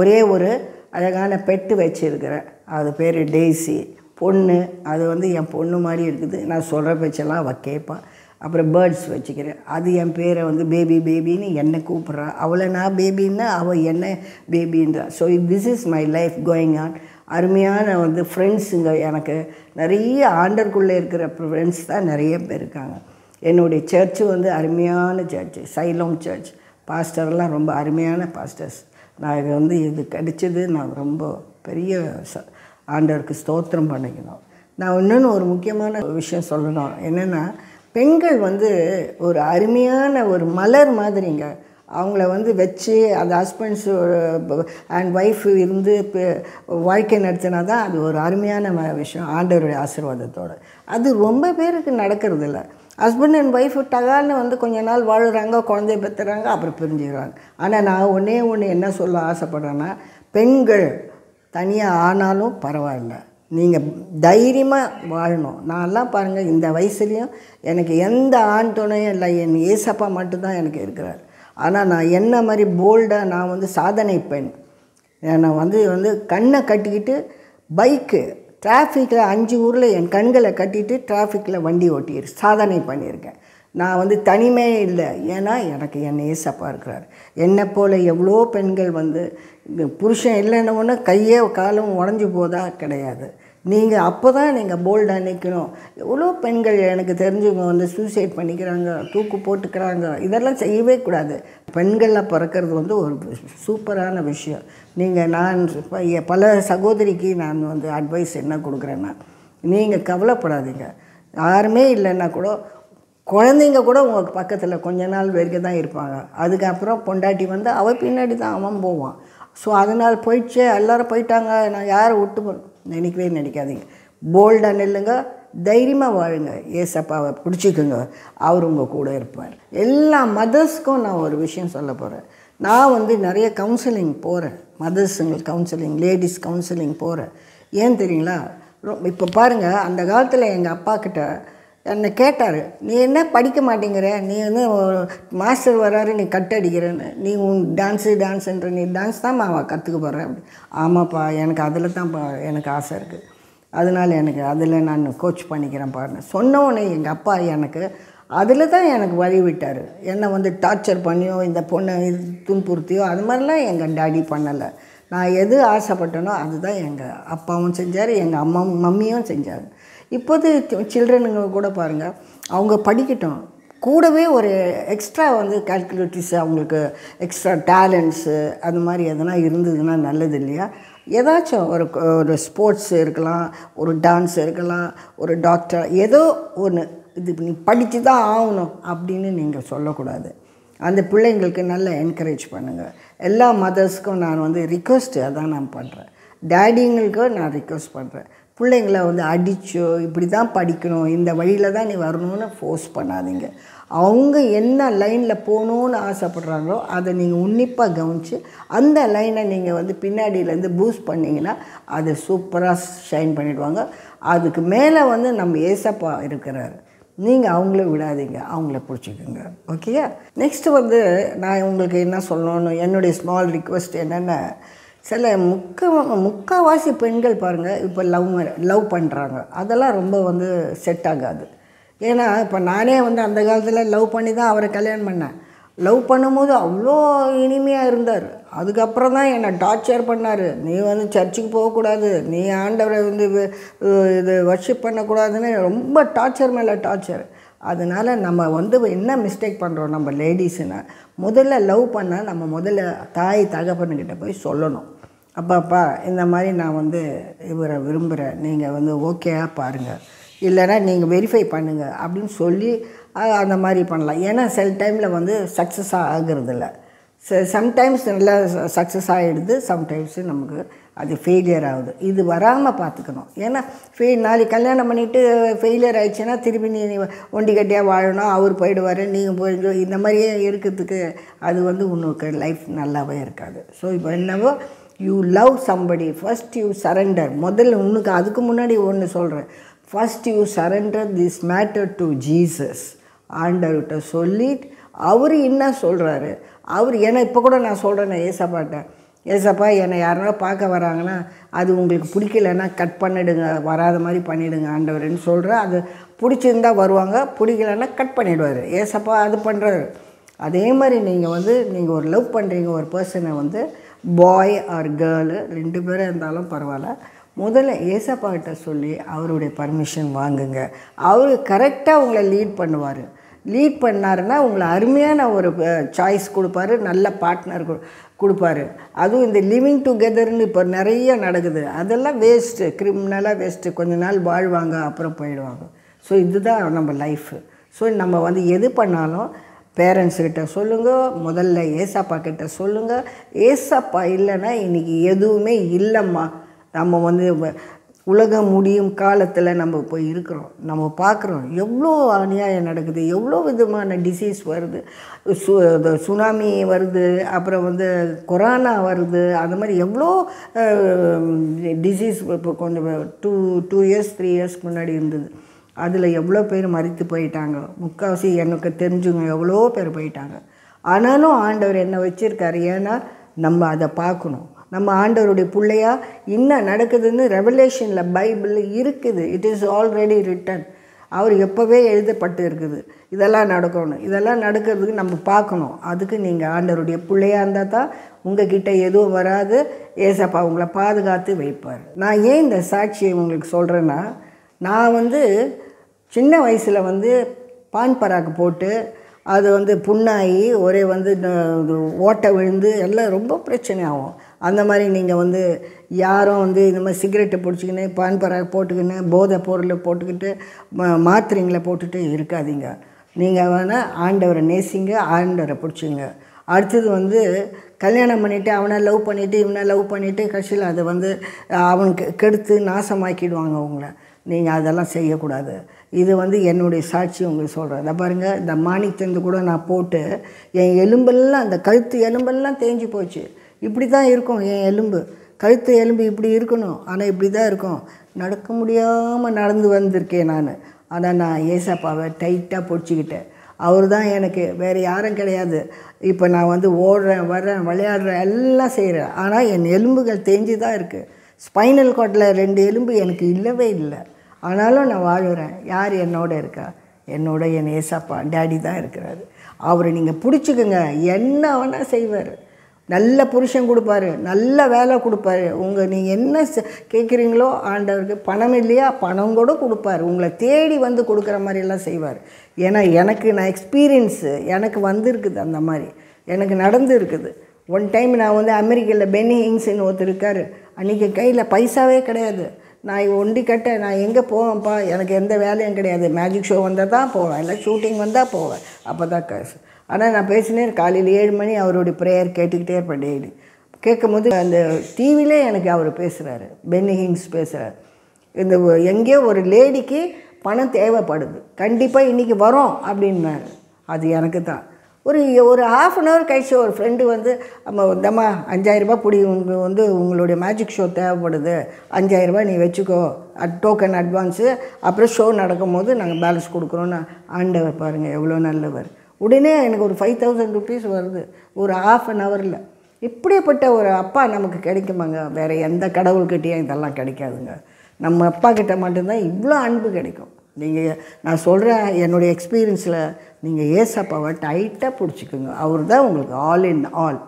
ஒரே ஒரு அழகான பெட்டு வச்சுருக்கிறேன், அது பேர் டெய்ஸி, பொண்ணு. அது வந்து என் பொண்ணு மாதிரி இருக்குது, நான் சொல்கிற பேச்செல்லாம் அவள் கேட்பான். அப்புறம் பேர்ட்ஸ் வச்சுக்கிறேன், அது என் பேரை வந்து பேபின்னு என்னை கூப்பிட்றா. அவளை நான் பேபின்னா அவள் என்ன பேபின்றா. So this is my life going on. அருமையான வந்து ஃப்ரெண்ட்ஸுங்க, எனக்கு நிறைய ஆண்டருக்குள்ளே இருக்கிற ஃப்ரெண்ட்ஸ் தான் நிறைய பேர் இருக்காங்க. என்னுடைய சர்ச்சு வந்து அருமையான சர்ச்சு, சைலோம் சர்ச். பாஸ்டர்லாம் ரொம்ப அருமையான பாஸ்டர்ஸ். நான் இது வந்து இது கிடைச்சது நான் ரொம்ப பெரிய ஆண்டவருக்கு ஸ்தோத்திரம் பண்ணிக்கணும். நான் இன்னொன்று ஒரு முக்கியமான விஷயம் சொல்லணும், என்னென்னா பெண்கள் வந்து ஒரு அருமையான ஒரு மலர் மாதிரிங்க. அவங்கள வந்து வச்சு அந்த ஹஸ்பண்ட்ஸ் அண்ட் ஒய்ஃப் இருந்து வாழ்க்கை நடத்தினா தான் அது ஒரு அருமையான விஷயம் ஆண்டவருடைய ஆசீர்வாதத்தோடு. அது ரொம்ப பேருக்கு நடக்கிறது இல்லை. ஹஸ்பண்ட் அண்ட் ஒய்ஃப் டகால்னு வந்து கொஞ்ச நாள் வாழுறாங்க, குழந்தைய பெற்றுறாங்க, அப்புறம் பிரிஞ்சுக்கிறாங்க. ஆனால் நான் ஒன்றே என்ன சொல்ல ஆசைப்பட்றேன்னா, பெண்கள் தனியாக ஆனாலும் பரவாயில்ல, நீங்கள் தைரியமாக வாழணும். நான்லாம் பாருங்கள், இந்த வயசுலேயும் எனக்கு எந்த ஆண் துணையும் இல்லை, என் ஏசப்பா மட்டும்தான் எனக்கு இருக்கிறார். ஆனால் நான் என்ன மாதிரி போல்டாக நான் வந்து சாதனை பெண். நான் வந்து கண்ணை கட்டிக்கிட்டு பைக்கு டிராஃபிக்கில் 5 ஊரில் என் கண்களை கட்டிட்டு டிராஃபிக்கில் வண்டி ஓட்டிடு சாதனை பண்ணியிருக்கேன். நான் வந்து தனிமையே இல்லை, ஏன்னா எனக்கு என் ஏசப்பா இருக்கிறார். என்னை போல் எவ்வளோ பெண்கள் வந்து புருஷன் இல்லைன்னு ஒன்று கையே காலும் உடஞ்சி போதா கிடையாது. நீங்கள் அப்போ தான் நீங்கள் போல்டாக நிற்கணும். எவ்வளோ பெண்கள் எனக்கு தெரிஞ்சவங்க வந்து சூசைட் பண்ணிக்கிறாங்க, தூக்கு போட்டுக்கிறாங்க. இதெல்லாம் செய்யவே கூடாது. பெண்களில் பிறக்கிறது வந்து ஒரு சூப்பரான விஷயம். நான் பல சகோதரிக்கு நான் வந்து அட்வைஸ் என்ன கொடுக்குறேன்னா, நீங்கள் கவலைப்படாதீங்க. யாருமே இல்லைன்னா கூட குழந்தைங்க கூட உங்கள் பக்கத்தில் கொஞ்ச நாள் வரைக்கும் தான் இருப்பாங்க. அதுக்கப்புறம் பொண்டாட்டி வந்து அவள் பின்னாடி தான் அவன் போவான். ஸோ அதனால் போயிடுச்சே, எல்லோரும் போயிட்டாங்க, நான் யாரை விட்டு நினைக்காதீங்க. போல்டாக நில்லுங்க, தைரியமாக வாழுங்க, ஏசப்பாவை பிடிச்சிக்குங்க, அவர் உங்கள் கூட இருப்பார். எல்லா மதர்ஸ்க்கும் நான் ஒரு விஷயம் சொல்ல போகிறேன். நான் வந்து நிறைய கவுன்சிலிங் போகிறேன், மதர்ஸுங்களுக்கு கவுன்சிலிங், லேடிஸ் கவுன்சிலிங் போகிறேன். ஏன் தெரியுங்களா? இப்போ பாருங்கள், அந்த காலத்தில் எங்கள் அப்பா கிட்ட என்னை கேட்டார், நீ என்ன படிக்க மாட்டேங்கிற, நீ வந்து மாஸ்டர் வராரு, நீ கட் அடிக்கிறேன்னு, நீ உன் டான்ஸுன்ற, நீ டான்ஸ் தான் அவன் கற்றுக்க போகிறேன் அப்படி. ஆமாப்பா, எனக்கு அதில் தான் எனக்கு ஆசை இருக்குது, அதனால் எனக்கு அதில் நான் கோச் பண்ணிக்கிறேன் பாருன்னு சொன்னோன்னே எங்கள் அப்பா எனக்கு அதில் தான் எனக்கு வழி விட்டார். என்னை வந்து டார்ச்சர் பண்ணியோ இந்த பொண்ணை துன்புறுத்தியோ அது மாதிரிலாம் எங்கள் டாடி பண்ணலை. நான் எது ஆசைப்பட்டனோ அதுதான் எங்கள் அப்பாவும் செஞ்சார், எங்கள் மம்மியும் செஞ்சார். இப்போது சில்ட்ரனுங்க கூட பாருங்கள், அவங்க படிக்கட்டும், கூடவே ஒரு எக்ஸ்ட்ரா வந்து கால்குலேட்டிவ்ஸு, அவங்களுக்கு எக்ஸ்ட்ரா டேலண்ட்ஸு அது மாதிரி எதனா இருந்ததுன்னா நல்லது இல்லையா? ஏதாச்சும் ஒரு ஸ்போர்ட்ஸ் இருக்கலாம், ஒரு டான்ஸ் இருக்கலாம், ஒரு டாக்டர், ஏதோ ஒன்று, இது நீ படித்து தான் ஆகணும் அப்படின்னு நீங்கள் சொல்லக்கூடாது. அந்த பிள்ளைங்களுக்கு நல்லா என்கரேஜ் பண்ணுங்கள். எல்லா மதர்ஸ்க்கும் நான் வந்து ரிக்வெஸ்ட்டு அதான் நான் பண்ணுறேன். டேடிங்களுக்கும் நான் ரிக்வெஸ்ட் பண்ணுறேன், பிள்ளைங்களை வந்து அடிச்சோ இப்படி தான் படிக்கணும், இந்த வழியில் தான் நீ வரணும்னு ஃபோர்ஸ் பண்ணாதீங்க. அவங்க என்ன லைனில் போகணுன்னு ஆசைப்படுறாங்களோ அதை நீங்கள் உன்னிப்பாக கவனித்து அந்த லைனை நீங்கள் வந்து பின்னாடியிலேருந்து பூஸ்ட் பண்ணிங்கன்னா அது சூப்பராக ஷைன் பண்ணிவிடுவாங்க. அதுக்கு மேலே வந்து நம்ம ஏசப்பா இருக்கிறாரு, நீங்கள் அவங்கள விடாதீங்க, அவங்கள பிடிச்சிக்கோங்க. ஓகேயா? நெக்ஸ்ட்டு வந்து நான் உங்களுக்கு என்ன சொல்லணும்னு என்னுடைய ஸ்மால் ரிக்வெஸ்ட் என்னென்னா, சில முக்கால்வாசி பெண்கள் பாருங்கள் இப்போ லவ் பண்ணுறாங்க, அதெல்லாம் ரொம்ப வந்து செட் ஆகாது. ஏன்னா இப்போ நானே வந்து அந்த காலத்தில் லவ் பண்ணி தான் அவரை கல்யாணம் பண்ணேன். லவ் பண்ணும்போது அவ்வளோ இனிமையாக இருந்தார். அதுக்கப்புறம் தான் என்னை டார்ச்சர் பண்ணார், நீ வந்து சர்ச்சுக்கு போகக்கூடாது, நீ ஆண்டவரை வந்து இது வர்ஷிப் பண்ணக்கூடாதுன்னு ரொம்ப டார்ச்சர் மேலே டார்ச்சர். அதனால் நம்ம வந்து என்ன மிஸ்டேக் பண்ணுறோம் நம்ம லேடிஸுன்னா, முதல்ல லவ் பண்ணால் நம்ம முதல்ல தாய் தகப்பனுக்கிட்ட போய் சொல்லணும், அப்பாப்பா இந்த மாதிரி நான் வந்து இவரை விரும்புகிறேன், நீங்கள் வந்து ஓகேயா பாருங்கள், இல்லைனா நீங்கள் வெரிஃபை பண்ணுங்கள் அப்படின்னு சொல்லி அந்த மாதிரி பண்ணலாம். ஏன்னா சில டைமில் வந்து சக்ஸஸ் ஆகிறதில்ல, சம்டைம்ஸ் நல்லா சக்ஸஸ் ஆகிடுது, சம்டைம்ஸு நமக்கு அது ஃபெயிலியர் ஆகுது. இது வராமல் பார்த்துக்கணும். ஏன்னா நாளைக்கு கல்யாணம் பண்ணிவிட்டு ஃபெயிலியர் ஆகிடுச்சுன்னா திருப்பி நீ ஒண்டி கட்டியாக வாழணும், அவர் போயிடுவார், நீங்கள் போயிடு, இந்த மாதிரியே இருக்கிறதுக்கு அது வந்து உனக்கு லைஃப் நல்லாவே இருக்காது. ஸோ இப்போ என்னவோ you love somebody, first you surrender. முதல்ல உனக்கு அதுக்கு முன்னாடி ஒன்று சொல்கிறேன், first you surrender this matter to Jesus. ஆண்டவர்கிட்ட சொல்லிட்டு அவர் என்ன சொல்கிறாரு, அவர் ஏன்னா இப்போ கூட நான் சொல்கிறேன் ஏசப்பாட்ட, ஏசப்பா என்னை யாருன்னா பார்க்க வராங்கன்னா அது உங்களுக்கு பிடிக்கலன்னா கட் பண்ணிவிடுங்க, வராத மாதிரி பண்ணிவிடுங்க ஆண்டவர்னு சொல்கிறேன். அது பிடிச்சிருந்தா வருவாங்க, பிடிக்கலன்னா கட் பண்ணிவிடுவார் ஏசப்பா, அது பண்ணுறாரு. அதே மாதிரி நீங்கள் வந்து நீங்கள் ஒரு லவ் பண்ணுறீங்க ஒரு பர்சனை வந்து, பாய் ஆர் கேர்ளு 2 பேரும் இருந்தாலும் பரவாயில்ல, முதல்ல ஏசப்பாக்கிட்ட சொல்லி அவருடைய பர்மிஷன் வாங்குங்க. அவர் கரெக்டாக உங்களை லீட் பண்ணுவார். லீட் பண்ணாருன்னா உங்களை அருமையான ஒரு சாய்ஸ் கொடுப்பாரு, நல்ல பார்ட்னர் கொடுப்பாரு. அதுவும் இந்த லிவிங் டுகெதர்னு இப்போ நிறைய நடக்குது, அதெல்லாம் வேஸ்ட்டு, கிரிமினலாக வேஸ்ட்டு. கொஞ்ச நாள் வாழ்வாங்க அப்புறம் போயிடுவாங்க. ஸோ இதுதான் நம்ம லைஃபு. ஸோ நம்ம வந்து எது பண்ணாலும் பேரண்ட்ஸ்கிட்ட சொல்லுங்கள், முதல்ல ஏசப்பா கிட்ட சொல்லுங்கள். ஏசப்பா இல்லைன்னா இன்றைக்கி எதுவுமே இல்லைம்மா. நம்ம வந்து உலகம் முடியும் காலத்தில் நம்ம போய் இருக்கிறோம், நம்ம பார்க்குறோம் எவ்வளோ அநியாயம் நடக்குது, எவ்வளோ விதமான டிசீஸ் வருது, சுனாமி வருது, அப்புறம் வந்து கொரோனா வருது, அது மாதிரி எவ்வளோ டிசீஸ் இப்போ கொஞ்சம் 2 இயர்ஸ் 3 இயர்ஸ்க்கு முன்னாடி இருந்தது. அதில் எவ்வளோ பேர் மரித்து போயிட்டாங்க, முக்கால்வாசி எனக்கு தெரிஞ்சுங்க எவ்வளோ பேர் போயிட்டாங்க. ஆனாலும் ஆண்டவர் என்ன வச்சுருக்காரு, ஏன்னா நம்ம அதை பார்க்கணும். நம்ம ஆண்டவருடைய பிள்ளையா என்ன நடக்குதுன்னு ரெவலேஷனில் பைபிளில் இருக்குது. It is already written. அவர் எப்போவே எழுதப்பட்டு இருக்குது, இதெல்லாம் நடக்கணும், இதெல்லாம் நடக்கிறதுக்கு நம்ம பார்க்கணும். அதுக்கு நீங்கள் ஆண்டவருடைய பிள்ளையாக இருந்தால் தான் உங்ககிட்ட எதுவும் வராது, ஏசப்பா உங்களை பாதுகாத்து வைப்பார். நான் ஏன் இந்த சாட்சியை உங்களுக்கு சொல்கிறேன்னா, நான் வந்து சின்ன வயசில் வந்து பான் பராக்கு போட்டு அது வந்து புண்ணாகி ஒரே வந்து ஓட்டை விழுந்து எல்லாம் ரொம்ப பிரச்சனை ஆகும். அந்த மாதிரி நீங்கள் வந்து யாரும் வந்து இந்த மாதிரி சிகரெட்டை பிடிச்சிக்கின்னு பான் பராக்கு போட்டுக்கின்னு போதை பொருளை போட்டுக்கிட்டு மாத்திரைங்களை போட்டுட்டு இருக்காதீங்க. நீங்கள் வேணால் ஆண்டவரை நேசிங்க, ஆண்டவரை பிடிச்சிங்க. அடுத்தது வந்து கல்யாணம் பண்ணிவிட்டு அவனை லவ் பண்ணிவிட்டு இவனை லவ் பண்ணிவிட்டு கடைசியில் அதை வந்து அவனுக்கு கெடுத்து நாசமாக்கிடுவாங்க உங்களை. நீங்கள் அதெல்லாம் செய்யக்கூடாது. இது வந்து என்னுடைய சாட்சி உங்களுக்கு சொல்கிறேன். அதை பாருங்கள், இந்த மாணிக்கத்தந்து கூட நான் போட்டு என் எலும்பெல்லாம், அந்த கழுத்து எலும்பெல்லாம் தேஞ்சு போச்சு. இப்படி தான் இருக்கும் என் எலும்பு, கழுத்து எலும்பு இப்படி இருக்கணும், ஆனால் இப்படி தான் இருக்கும். நடக்க முடியாமல் நடந்து வந்திருக்கேன் நான். ஆனால் நான் ஏசப்பாவை டைட்டாக பிடிச்சிக்கிட்டேன். அவர் தான் எனக்கு, வேறு யாரும் கிடையாது. இப்போ நான் வந்து ஓடுறேன், வர்றேன், விளையாடுறேன், எல்லாம் செய்கிறேன். ஆனால் என் எலும்புகள் தேஞ்சு தான் இருக்குது. ஸ்பைனல் கார்டில் 2 எலும்பு எனக்கு இல்லவே இல்லை. ஆனாலும் நான் வாழுறேன். யார் என்னோட இருக்கா? என்னோட என் ஏசப்பா டேடி தான் இருக்கிறாரு. அவரை நீங்கள் பிடிச்சிக்கோங்க, என்ன வேணால் செய்வார். நல்ல புருஷன் கொடுப்பாரு, நல்ல வேலை கொடுப்பாரு. நீங்கள் என்ன கேட்குறீங்களோ ஆண்டவருக்கு. பணம் இல்லையா, பணம் கூட கொடுப்பாரு. உங்களை தேடி வந்து கொடுக்குற மாதிரியெல்லாம் செய்வார். ஏன்னா நான் எக்ஸ்பீரியன்ஸு எனக்கு வந்திருக்குது. அந்த மாதிரி எனக்கு நடந்து இருக்குது. ஒன் டைம் நான் வந்து அமெரிக்காவில் பென்னி ஹிங்ஸ்ன்னு ஒருத்தர் இருக்கார். அன்றைக்கி கையில் பைசாவே கிடையாது. நான் ஒண்டி கட்ட, நான் எங்கே போவேன்ப்பா, எனக்கு எந்த வேலையும் கிடையாது. மேஜிக் ஷோ வந்தால் தான் போவேன், இல்லை ஷூட்டிங் வந்தால் போவேன், அப்போ தான் காசு. ஆனால் நான் பேசினேன். காலையில் 7 மணி அவருடைய ப்ரேயர் கேட்டுக்கிட்டே இருப்பேன் டெய்லி. கேட்கும் போது அந்த டிவிலே எனக்கு அவர் பேசுகிறாரு, பென்னி ஹிங்ஸ் பேசுகிறார். இந்த எங்கேயோ ஒரு லேடிக்கு பணம் தேவைப்படுது, கண்டிப்பாக இன்றைக்கி வரோம் அப்படின்னாரு. அது எனக்கு தான். ஒரு 1/2 கழிச்சு ஒரு ஃப்ரெண்டு வந்து, இந்தம்மா 5000 ரூபா பிடி, உங்களுக்கு வந்து உங்களுடைய மேஜிக் ஷோ தேவைப்படுது, 5000 ரூபா நீ வச்சுக்கோ, டோக்கன் அட்வான்ஸு, அப்புறம் ஷோ நடக்கும் போது நாங்கள் பேலன்ஸ் கொடுக்குறோன்னு. ஆண்டவர் பாருங்கள் எவ்வளோ நல்லவர். உடனே எனக்கு ஒரு 5000 ருபீஸ் வருது ஒரு 1/2 ஹவரில். இப்படிப்பட்ட ஒரு அப்பா நமக்கு கிடைக்குமாங்க? வேறு எந்த கடவுள்கிட்டையும் இதெல்லாம் கிடைக்காதுங்க. நம்ம அப்பா கிட்ட மட்டும்தான் இவ்வளோ அன்பு கிடைக்கும். நான் சொல்கிறேன், என்னுடைய எக்ஸ்பீரியன்ஸில் நீங்கள் ஏசப்பாவை டைட்டாக பிடிச்சிக்கோங்க. அவர் தான் உங்களுக்கு ஆல் இன் ஆல்.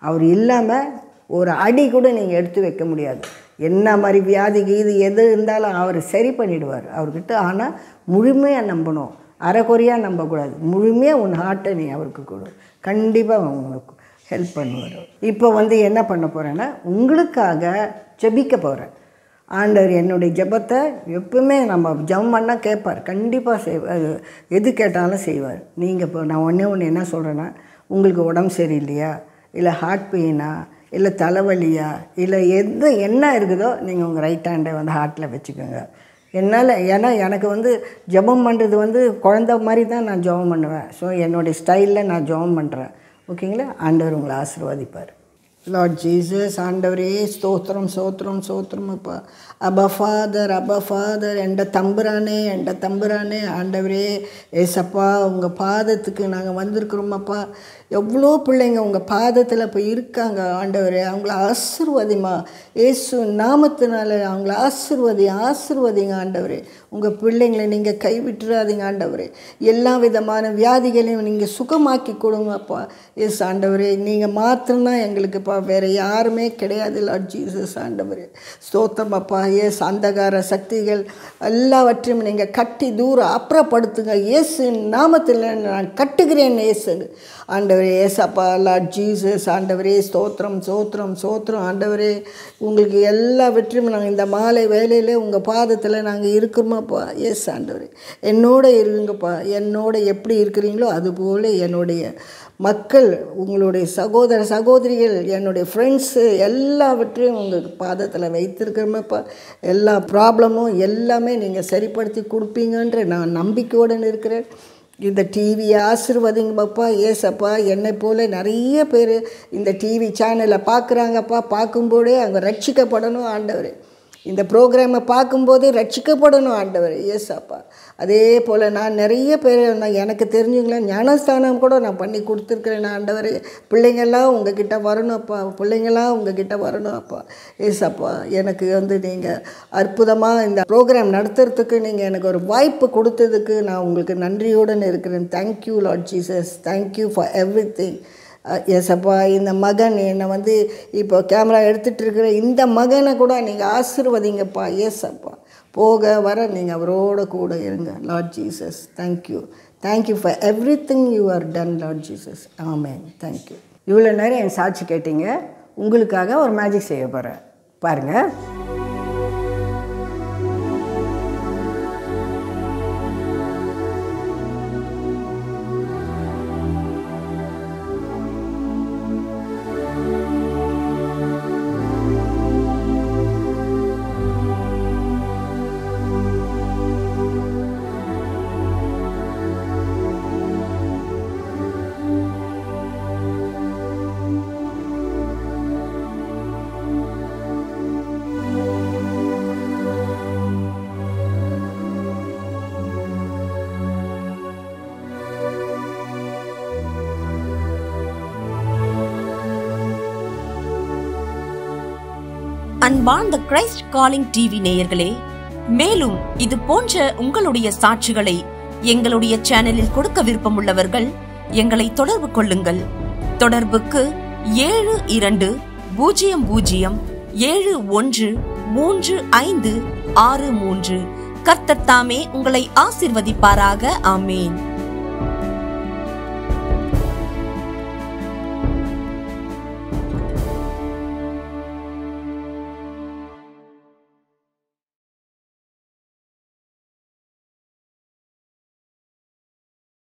அவர் இல்லாமல் ஒரு அடி கூட நீங்கள் எடுத்து வைக்க முடியாது. என்ன மாதிரி வியாதிக்கு எது இருந்தாலும் அவர் சரி பண்ணிவிடுவார் அவர்கிட்ட. ஆனால் முழுமையாக நம்பணும், அரைக்குறையாக நம்பக்கூடாது. முழுமையாக உன் ஹார்ட்டை நீ அவருக்கு கொடு, கண்டிப்பாக உங்களுக்கு ஹெல்ப் பண்ணுவார். இப்போ வந்து என்ன பண்ண போகிறேன்னா, உங்களுக்காக ஜெபிக்க போகிறேன். ஆண்டவர் என்னுடைய ஜெபத்தை எப்பவுமே நம்ம ஜெபம் பண்ணால் கேட்பார், கண்டிப்பாக செய்வார். எது கேட்டாலும் செய்வார். நீங்கள் இப்போ நான் ஒன்று என்ன சொல்கிறேன்னா, உங்களுக்கு உடம்பு சரியில்லையா, இல்லை ஹார்ட் பெயினா, இல்லை தலைவலியா, இல்லை என்ன இருக்குதோ நீங்கள் உங்கள் ரைட் ஹேண்டை வந்து ஹார்ட்டில் வச்சுக்கோங்க. ஏன்னா எனக்கு வந்து ஜெபம் பண்ணுறது வந்து குழந்த மாதிரி தான் நான் ஜெபம் பண்ணுவேன். ஸோ என்னுடைய ஸ்டைலில் நான் ஜெபம் பண்ணுறேன். ஓகேங்களா? ஆண்டவர் உங்களை ஆசீர்வதிப்பார். லார்ட் ஜீசஸ், ஆண்டவரே ஸ்தோத்திரம் ஸ்தோத்திரம் ஸ்தோத்திரம். அப்பா அபா ஃபாதர் எந்த தம்புரானே ஆண்டவரே ஏசப்பா, உங்கள் பாதத்துக்கு நாங்கள் வந்திருக்கிறோமப்பா. எவ்வளோ பிள்ளைங்க உங்கள் பாதத்தில் இப்போ இருக்காங்க ஆண்டவரே. அவங்கள ஆசீர்வதிமா, இயேசு நாமத்தினால அவங்கள ஆசீர்வதிங்க ஆண்டவரே. உங்கள் பிள்ளைங்களை நீங்கள் கைவிட்டுறாதீங்க ஆண்டவரே. எல்லா விதமான வியாதிகளையும் நீங்கள் சுகமாக்கி கொடுங்கப்பா. எஸ் ஆண்டவரே, நீங்கள் மாத்திரம்தான் எங்களுக்குப்பா, வேறு யாருமே கிடையாது. லார்ட் ஜீசஸ் ஆண்டவரே ஸ்தோத்திரம் அப்பா. எஸ் அந்தகார சக்திகள் எல்லாவற்றையும் நீங்கள் கட்டி தூரம் அப்புறப்படுத்துங்க. இயேசு நாமத்தில் நான் கட்டுகிறேன் இயேசு ஆண்டவரே. ஏசப்பா லார்ட் ஜீசஸ் ஆண்டவரே ஸ்தோத்திரம் ஆண்டவரே. உங்களுக்கு எல்லா வெற்றியும் நாங்கள் இந்த மாலை வேலையில் உங்கள் பாதத்தில் நாங்கள் இருக்கிறோமாப்பா. எஸ் ஆண்டவரே, என்னோட இருங்கப்பா. என்னோட எப்படி இருக்கிறீங்களோ அதுபோல் என்னுடைய மக்கள், உங்களுடைய சகோதரிகள், என்னுடைய ஃப்ரெண்ட்ஸு எல்லாவற்றையும் உங்கள் பாதத்தில் வைத்திருக்கிறோமப்பா. எல்லா ப்ராப்ளமும் எல்லாமே நீங்கள் சரிப்படுத்தி கொடுப்பீங்கன்ற நான் நம்பிக்கையுடன் இருக்கிறேன். இந்த டிவியை ஆசீர்வதிங்கப்பா. ஏசப்பா, என்னை போல் நிறைய பேர் இந்த டிவி சேனலை பார்க்குறாங்கப்பா. பார்க்கும்போதே அவங்க ரட்சிக்கப்படணும் ஆண்டவரே. இந்த ப்ரோக்ராமை பார்க்கும்போது ரட்சிக்கப்படணும் ஆண்டவர். ஏசப்பா, அதே போல் நான் நிறைய பேர் எனக்கு தெரிஞ்சுங்களா ஞானஸ்தானம் கூட நான் பண்ணி கொடுத்துருக்குறேன் ஆண்டவர். பிள்ளைங்கள்லாம் உங்ககிட்ட வரணும்ப்பா, வரணும் அப்பா. ஏசப்பா, எனக்கு வந்து நீங்கள் அற்புதமாக இந்த ப்ரோக்ராம் நடத்துறதுக்கு நீங்கள் எனக்கு ஒரு வாய்ப்பு கொடுத்ததுக்கு நான் உங்களுக்கு நன்றியோடு இருக்கிறேன். Thank you Lord Jesus, thank you for everything. ஏசப்பா, இந்த மகன் என்னை வந்து இப்போ கேமரா எடுத்துகிட்டு இருக்கிற இந்த மகனை கூட நீங்கள் ஆசீர்வதிங்கப்பா. ஏசப்பா, போக வர நீங்கள் அவரோட கூட இருங்க Lord Jesus. Thank you for everything you are done Lord Jesus. Amen. Thank you. இவ்வளோ நேரம் என் சாட்சி கேட்டீங்க. உங்களுக்காக ஒரு மேஜிக் செய்ய போகிறேன், பாருங்கள். அன்பார்ந்த கிரைஸ்ட் காலிங் டிவி நேயர்களே, மேலும் இது போன்ற உங்களுடைய சாட்சிகளை எங்களுடைய சேனலில் கொடுக்க விருப்பமுள்ளவர்கள் எங்களை தொடர்பு கொள்ளுங்கள். தொடர்புக்கு 7200713563. கர்த்தர் தாமே உங்களை ஆசீர்வதிப்பாராக. ஆமேன்.